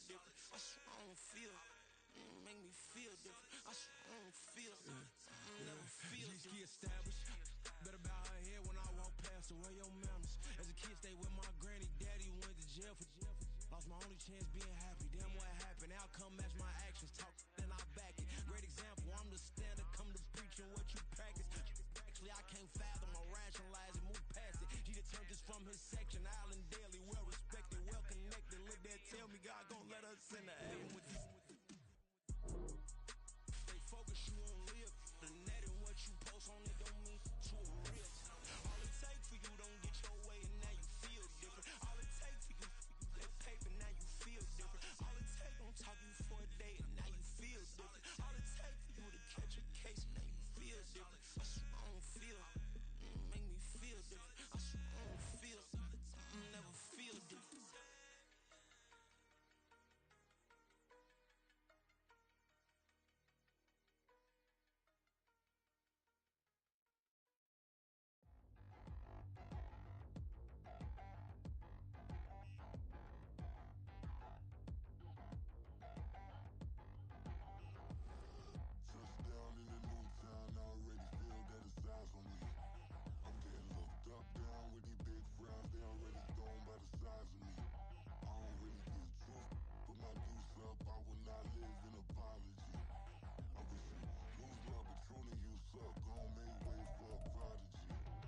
[SPEAKER 10] different. I swear I don't feel. Make me feel different. I swear I don't feel. Never feel different.
[SPEAKER 11] Established. Better bow her head when I walk past her. Where your manners? As a kid, stayed with my granny. Daddy went to jail for. Lost my only chance being happy. Damn, what happened? Outcome match my actions. Talk, then I back it. Great example. I'm the standard. Come to preaching what you practice. Actually, I can't fathom or rationalize it. Move past it. He turned this from his section. Island Daily, well respected, well connected. Look there, tell me God gon' let us in the heaven with this. Stay focused, you won't live. The net and what you post on it don't mean to a real. All it takes for you don't get your way and now you feel different. All it takes for you that paper, now you feel different. All it takes don't talk you for a day and now you feel different. All it takes for you to catch a case and now you feel different. I swear I don't feel. Make me feel different. I swear I don't feel. Never feel different.
[SPEAKER 9] Touchdown in the new town, I already feel that it's eyes on me. I'm getting looked up, down with these big frowns, they already thrown by the size of me. I don't really give truth, put my deuce up, I will not live in apology. I wish you lose love, but truly you suck, gon' make way for a prodigy.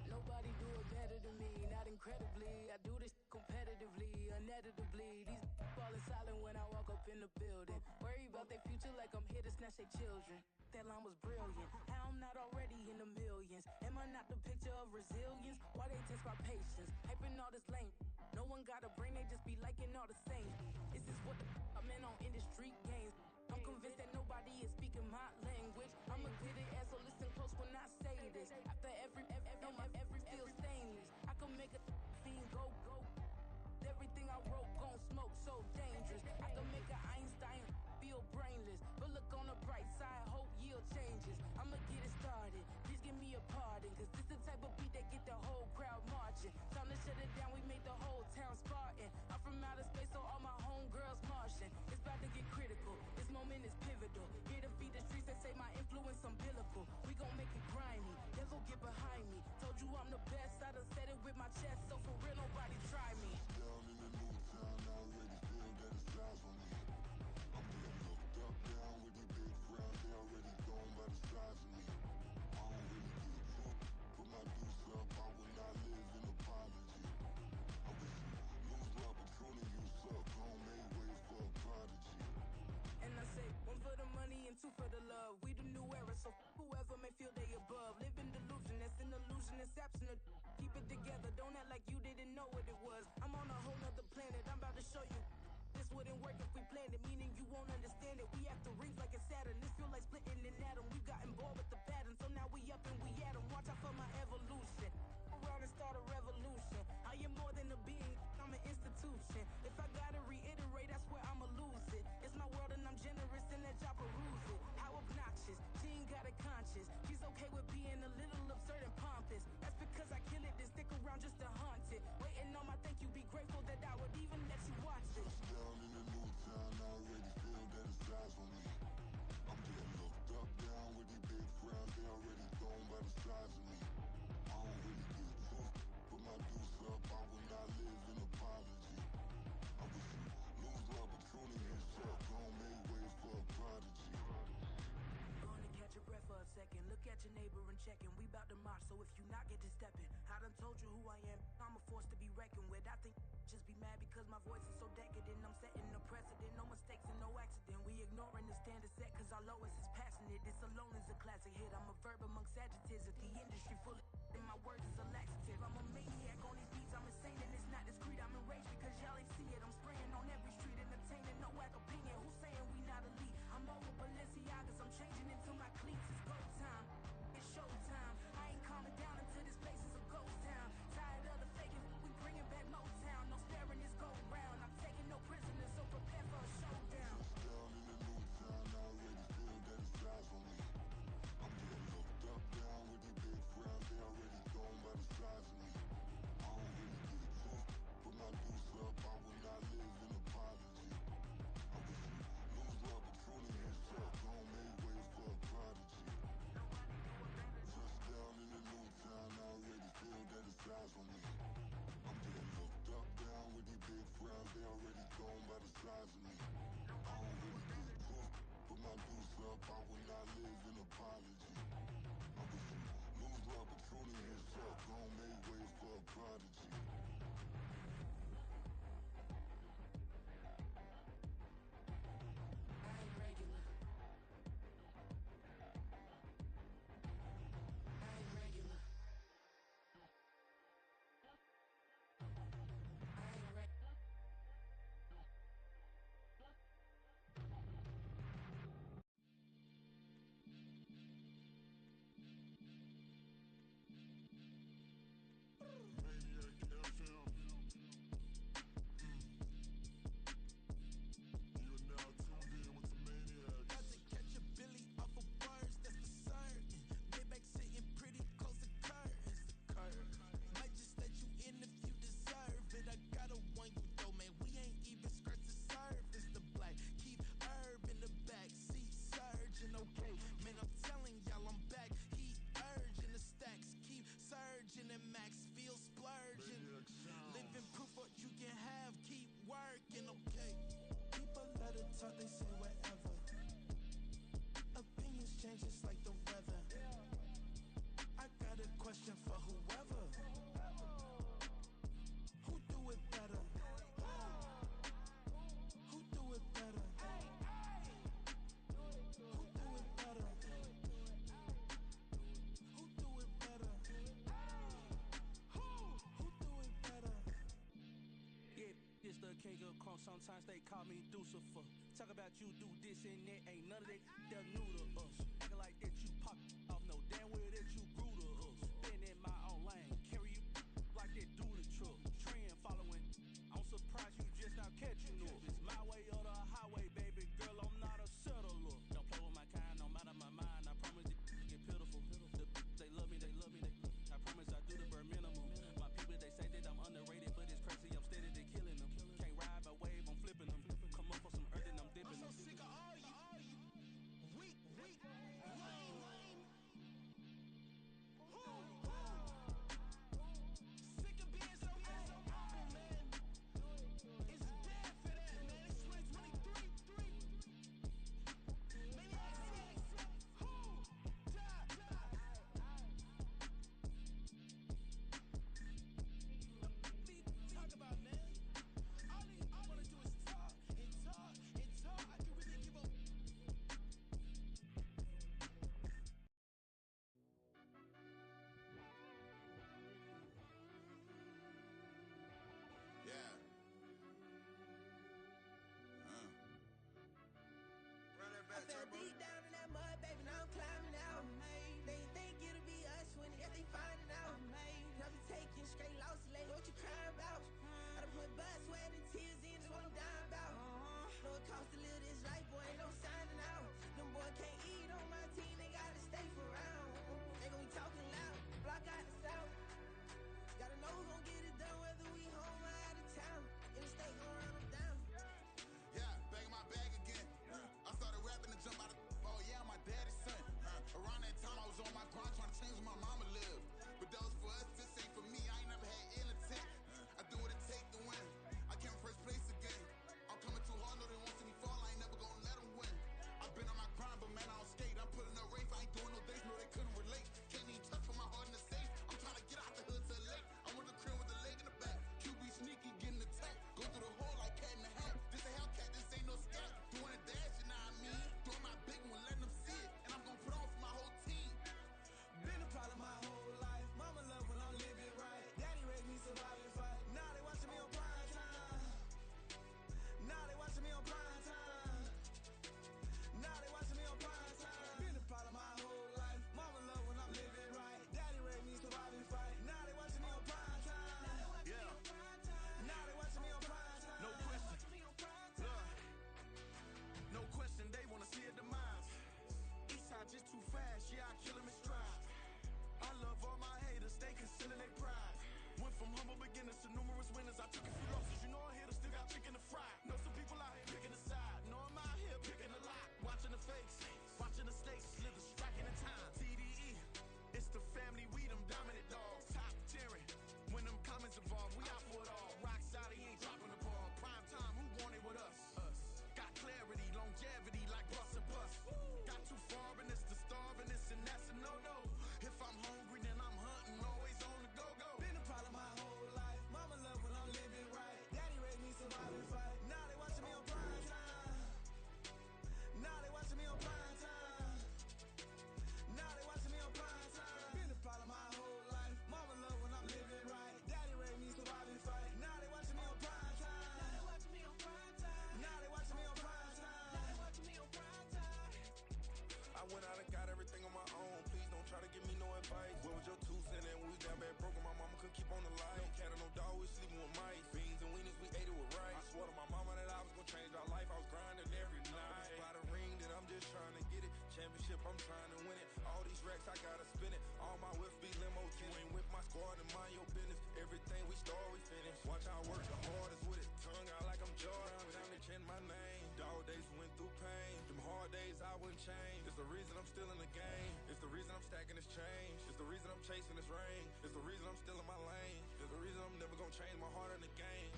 [SPEAKER 6] Nobody do it better than me, not incredibly. I do this competitively, uneditably. These falling silent when I walk up in the building. Worry about their future like I'm here to snatch their children. That line was brilliant. How I'm not already in the millions? Am I not the picture of resilience? Why they test my patience? Hyping all this lame. No one got a brain, they just be liking all the same. This is what the I'm in on industry games. I'm convinced that nobody is speaking my language. I'ma get it as so listen close when I say this. After every feel stainless. I can make a fiend go. Everything I wrote gon' smoke so dangerous. I can make an Einstein feel brainless. But look on the bright side, hope yield changes. I'ma get it started, please give me a pardon. Cause this the type of beat that get the whole crowd marching. Time to shut it down, we made the whole town Spartan. I'm from outer space, so all my homegirls Martian. It's about to get critical, this moment is pivotal. Here to feed the streets that say my influence umbilical. We gon' make it grimy, never get behind me. Told you I'm the best, I done said it with my chest. So for real, nobody try me.
[SPEAKER 9] Down in the new town, I already feel that it's eyes on me. I'm getting looked up, down with these big frowns, they already thrown by the size of me. I don't really give truth, put my deuce up, I will not live in apology. I wish you lose love, but truly you suck, gon' make way for a prodigy.
[SPEAKER 6] And I say, one for the money and two for the love. We the new era, so whoever may feel they above. Live in delusion, that's an illusion, that's absent. Keep it together, don't act like you didn't know what it was. I'm on a whole nother planet, I'm about to show you. This wouldn't work if we planned it, meaning you won't understand it. We have to rings like a Saturn, this feel like splitting an atom. We've gotten bored with the pattern, so now we up and we at 'em. Watch out for my evolution. Around and start a revolution. I am more than a being, I'm an institution. If I gotta reiterate, that's where I'ma lose it. It's my world and I'm generous and let y'all peruse it. How obnoxious, she ain't got a conscience. She's okay with being a little absurd and pompous. That's because I kill it, then stick around just to haunt it. Waiting on my thank you, be grateful that I would even let you watch this.
[SPEAKER 9] Down in the new town, I already feel that it's eyes on me. I'm getting looked up, down with these big frowns, they already thrown by the size of me. I don't really give truth, put my deuce up, I will not live in apology. I wish you lose love, but truly you suck, gon' make way for a prodigy.
[SPEAKER 6] Going to catch your breath for a second. Look at your neighbor and check in. We bout to march, so if you not get to stepping. I done told you who I am. I'm a force to be reckoned with. I think just be mad because my voice is so decadent. I'm setting a precedent, no mistakes and no accident. We ignoring the standard set cause our lowest is passionate. This alone is a classic hit. I'm a verb amongst adjectives. If the industry full of and my words is a laxative. I'm a maniac on these beats, I'm insane and it's not discreet. I'm enraged because y'all ain't see it. I'm spraying on every street, entertaining, no whack opinion. Who's saying we not elite? I'm over Balenciagas, I'm changing into my cleats. It's go time, it's showtime. I ain't calming down until this place is a ghost town. Tired of the faking, we bringing back Motown. No sparing this go round. I'm taking no prisoners, so prepare for a showdown.
[SPEAKER 9] Down in the new town, I already feel that it's eyes on me. I'm getting looked up, down with these big frowns, they already thrown by the size of me. Nigga fuck, gon' make way for a prodigy.
[SPEAKER 11] Living proof what you can have, keep working, okay? People let it talk, they say whatever. Opinions change just like the weather. I got a question for whoever. Who do it better? Who do it better? Who do it better? Who do it better? Who do it better? Yeah, it's the king of crunk. Sometimes they call me Lucifer. Talk about you do this and that. Ain't none of that they're new to us. Acting like that you pop off. No damn well that you grew to us. Been in my own lane. Carry you like that do the truck. Trend following. I'm surprised you just not catching up. It's my way or the highway, baby girl. I'm not a settler. Don't play with my kind, no matter my mind. I promise it get pitiful. They love me, they love me, I promise I do the bare minimum. My people, they say that I'm underrated, but it's crazy, I'm steady, they killing them. Can't ride my wave, I'm flipping them. Come up for some earth and I'm dipping them. I'm so sick of all you weak, lame. Sick of being so old, man. It's dead for that, man. It's 2023. Maybe who talk about, man? All I wanna do is talk and talk and talk. I can really give up.
[SPEAKER 9] Yeah. Run that back,
[SPEAKER 6] I fell deep down in that mud, baby, now I'm climbing out. They think it'll be us when they finding out. I be taking straight losses lately, what you crying about? I done put blood, sweat, and tears in, that's what I'm dying about. Know it costs to live this life, boy, ain't no signing out. Them boy can't eat on my team, they gotta stay for round. They gon' be talking loud, block out the south. Gotta know who gon' get it done, whether we home or out of town. In the state gon' run them down.
[SPEAKER 9] Yeah, back in my bag again. I started rapping to jump out of oh yeah, my daddy's son. Around that time I was on my grind trying to change where my mama lived. But that was for us, this ain't for me. I ain't never had ill intent. I do what it take to win. I came first place again. I'm coming too hard, no they won't see me fall. I ain't never gonna let them win. I've been on my grind, but man I don't skate. I'm putting up race, I ain't doing no days, no they couldn't relate. Can't even touch for my heart in the safe. I'm trying to get out the hood to the lake. I want the crib with the leg in the back. QB sneaky, getting attacked. Go through the hole like cat in the hat. This a Hellcat, this ain't no scat. Doing a dash, you know what I mean? Doing my big one, letting them see it. And I'm gonna put on for my whole team.
[SPEAKER 11] Been a problem my whole life. Mama love when I'm living right. Daddy raised me survive and fight. Now they watching me on prime time. Now they watching me on prime time. Now they watching me on prime time. Been a problem my whole life. Mama love when I'm living right. Daddy raised me survive and fight. Now they watching me on prime time. Yeah. Now they watching me on prime time. No question. No question, they wanna see a demise. Eastside just too fast, yeah, I kill them in stride. I love all my haters, they concealing their pride. Went from humble beginners to numerous winners. I took a few losses, you know I'm here to still got chicken to fry. Know some people out here picking a side. Know I'm out here picking a lot. Watching the face, watching the stakes, slither, striking the time. TDE, it's the family, we them dominant dogs. Top tiering, when them comments involved, we out for it all. Rock solid, he ain't dropping the ball. Prime time, who want it with us? Us. Got clarity, longevity like bus and bus. Got too far and it's the starving, this and that's a no-no. If I'm hungry, then I'm hunting.
[SPEAKER 7] wouldn't change. It's the reason I'm still in the game. It's the reason I'm stacking this change. It's the reason I'm chasing this ring. It's the reason I'm still in my lane. It's the reason I'm never gonna change my heart in the game.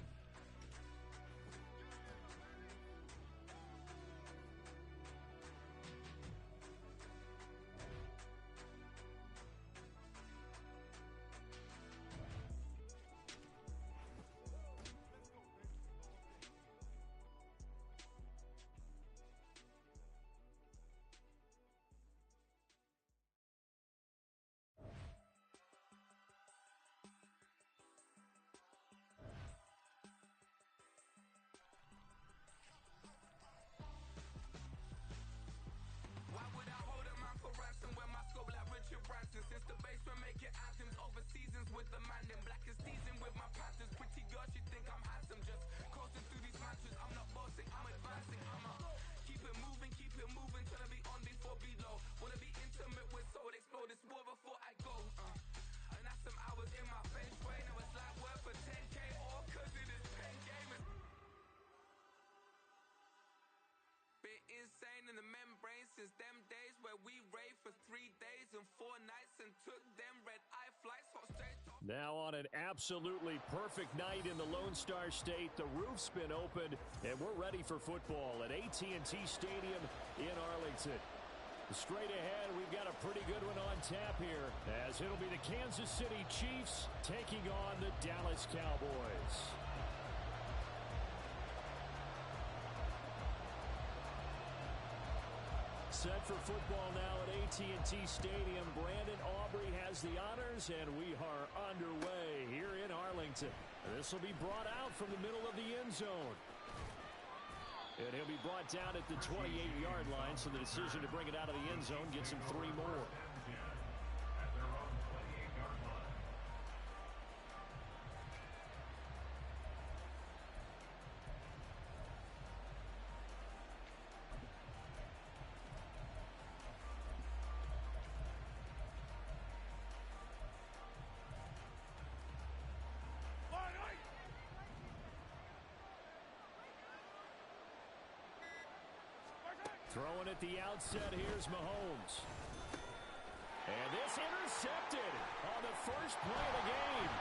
[SPEAKER 12] Why would I hold a man for ransom when my scope like Richard Branson? Since the basement making anthems over seasons with the man in black is teasing with my Panthers. Pretty girl, she think I'm handsome. Just coasting through these mantras. I'm not bossing, I'm advancing. I'ma keep it moving till I be on before below. Wanna be intimate with soul, explode this war before I go. And that's some hours in my feng shui. Now it's like work for 10K all cause it is pen game. Been insane in the membrane since them days where we raved for 3 days and 4 nights and took them red eye flights hot straight.
[SPEAKER 1] Now on an absolutely perfect night in the Lone Star State, the roof's been opened and we're ready for football at AT&T Stadium in Arlington. Straight ahead, we've got a pretty good one on tap here, as it'll be the Kansas City Chiefs taking on the Dallas Cowboys. Set for football now at AT&T Stadium. Brandon Aubrey has the honors, and we are underway here in Arlington. This will be brought out from the middle of the end zone. And he'll be brought down at the 28-yard line, so the decision to bring it out of the end zone gets him 3 more.
[SPEAKER 4] At their own 28-yard line.
[SPEAKER 1] Throwing at the outset, here's Mahomes. And this intercepted on the first play of the game.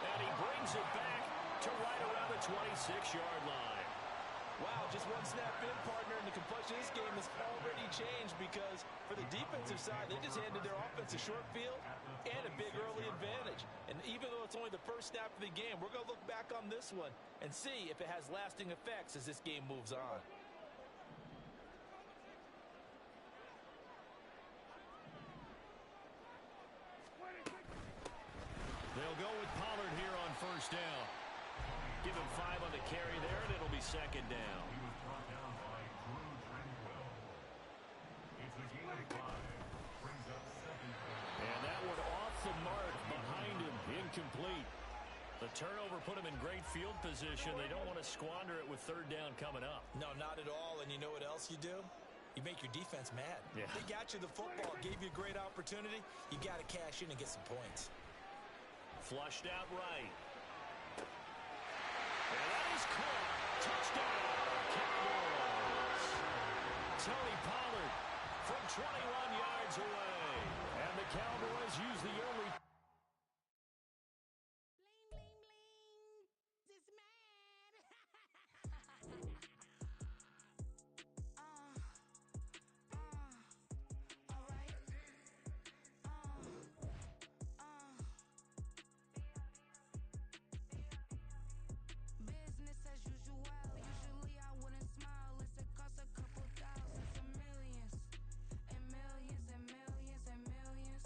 [SPEAKER 1] And he brings it back to right around the 26-yard line.
[SPEAKER 3] Wow, just one snap in, partner, and the complexion of this game has already changed because for the defensive side, they just handed their offense a short field and a big early advantage. And even though it's only the first snap of the game, we're going to look back on this one and see if it has lasting effects as this game moves on.
[SPEAKER 1] They'll go with Pollard here on first down. Give him 5 on the carry there, and it'll be second down.
[SPEAKER 4] He was brought down by Drew Tranquill. It's a gain of 5. Brings up second down.
[SPEAKER 1] And that one off the mark behind him, incomplete. The turnover put him in great field position. They don't want to squander it with third down coming up.
[SPEAKER 3] No, not at all. And you know what else you do? You make your defense mad.
[SPEAKER 1] Yeah.
[SPEAKER 3] They got you the football, gave you a great opportunity. You got to cash in and get some points.
[SPEAKER 1] Flushed out right. And that is caught. Touchdown, Cowboys. Tony Pollard from 21 yards away. And the Cowboys use the early.
[SPEAKER 10] Bling, bling, bling. This mad. All right. Business as usual. Usually I wouldn't smile. It costs a couple thousand, some millions, and millions, and millions, and millions.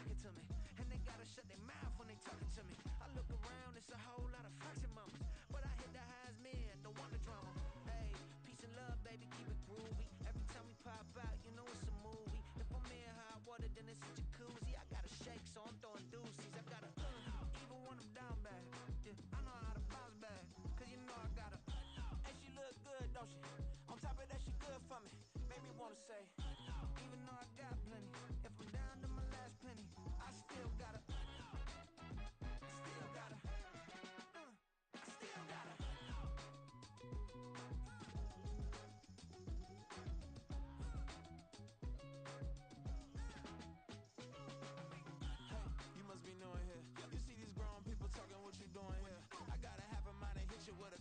[SPEAKER 6] talking to me. And they gotta shut their mouth when they talking to me. I look around, it's a whole lot of fraction mamas. But I hit the highs, man, don't want the drama. Hey, peace and love, baby, keep it groovy. Every time we pop out, you know it's a movie. If I'm in hot water, then it's a jacuzzi. I gotta shake, so I'm throwing deuces. I gotta, even when I'm down bad. Yeah, I know how to bounce back, cause you know I gotta. And she look good, don't she? On top of that, she good for me. Made me wanna say, even though I got plenty, if I'm down to my last penny, I still gotta. Still gotta. I still gotta. Hey, you must be new in here. You see these grown people talking, what you doing here? I got a half a mind and hit you with a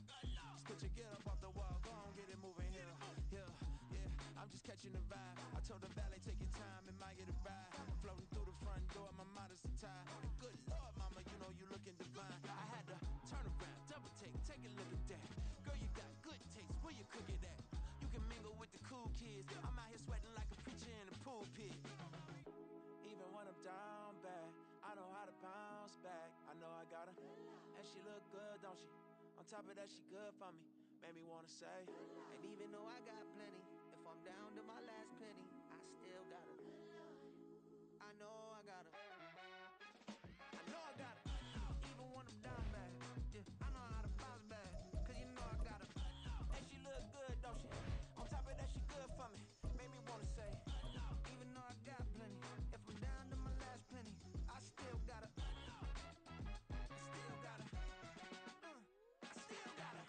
[SPEAKER 6] could you get up off the wall, go on, get it moving here. Yeah, I'm just catching the vibe. I told the valet, take your time, it might get a ride. Floating through the front door, my modest attire. Good Lord, mama, you know you looking divine. I had to turn around, double take a look at that. Girl, you got good taste, where you cook it at? You can mingle with the cool kids. I'm out here sweating like a preacher in the pulpit. Even when I'm down bad, I know how to bounce back. I know I got her, and she look good, don't she? On top of that, she good for me. Made me wanna say, and even though I got plenty, if I'm down to my last penny, I still got her. I know I got her. I know I got her. Even when I'm down bad, yeah, I know how to bounce back, cause you know I got her. And she look good, don't she? On top of that, she good for me. Made me wanna say, even though I got plenty, if I'm down to my last penny, I still got her. Still got her. Still got her.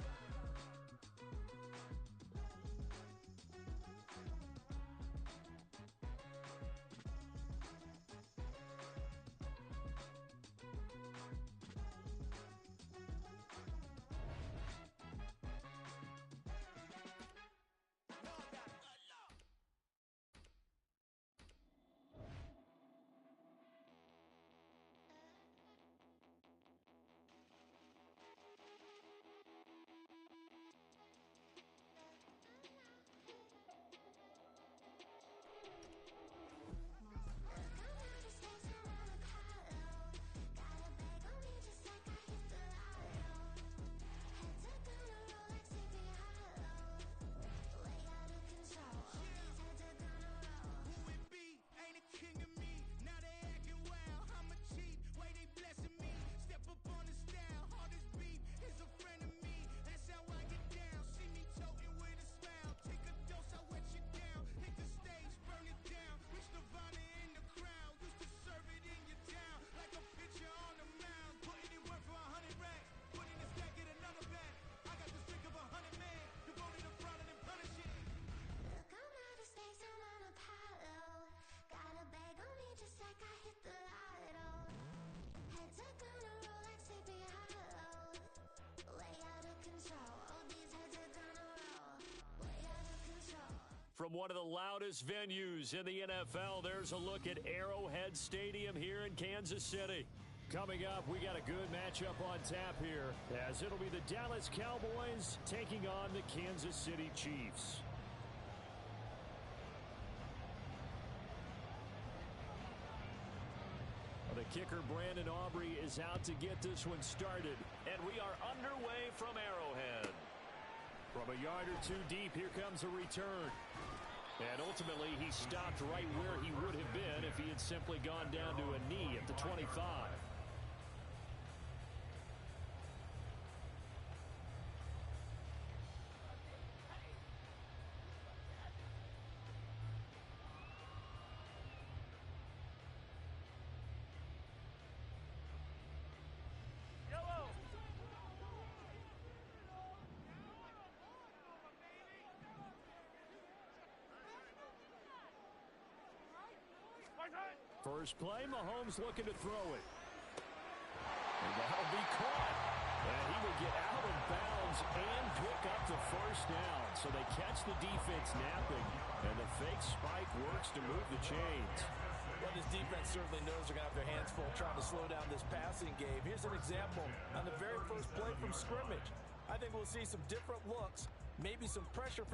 [SPEAKER 1] From one of the loudest venues in the NFL, there's a look at Arrowhead Stadium here in Kansas City. Coming up, we got a good matchup on tap here, as it'll be the Dallas Cowboys taking on the Kansas City Chiefs. The kicker, Brandon Aubrey, is out to get this one started. And we are underway from Arrowhead. From a yard or two deep, here comes a return. And ultimately, he stopped right where he would have been if he had simply gone down to a knee at the 25. First play, Mahomes looking to throw it. And that'll be caught. And he will get out of bounds and pick up the first down. So they catch the defense napping, and the fake spike works to move the chains.
[SPEAKER 3] Well, this defense certainly knows they're going to have their hands full trying to slow down this passing game. Here's an example on the very first play from scrimmage. I think we'll see some different looks, maybe some pressure from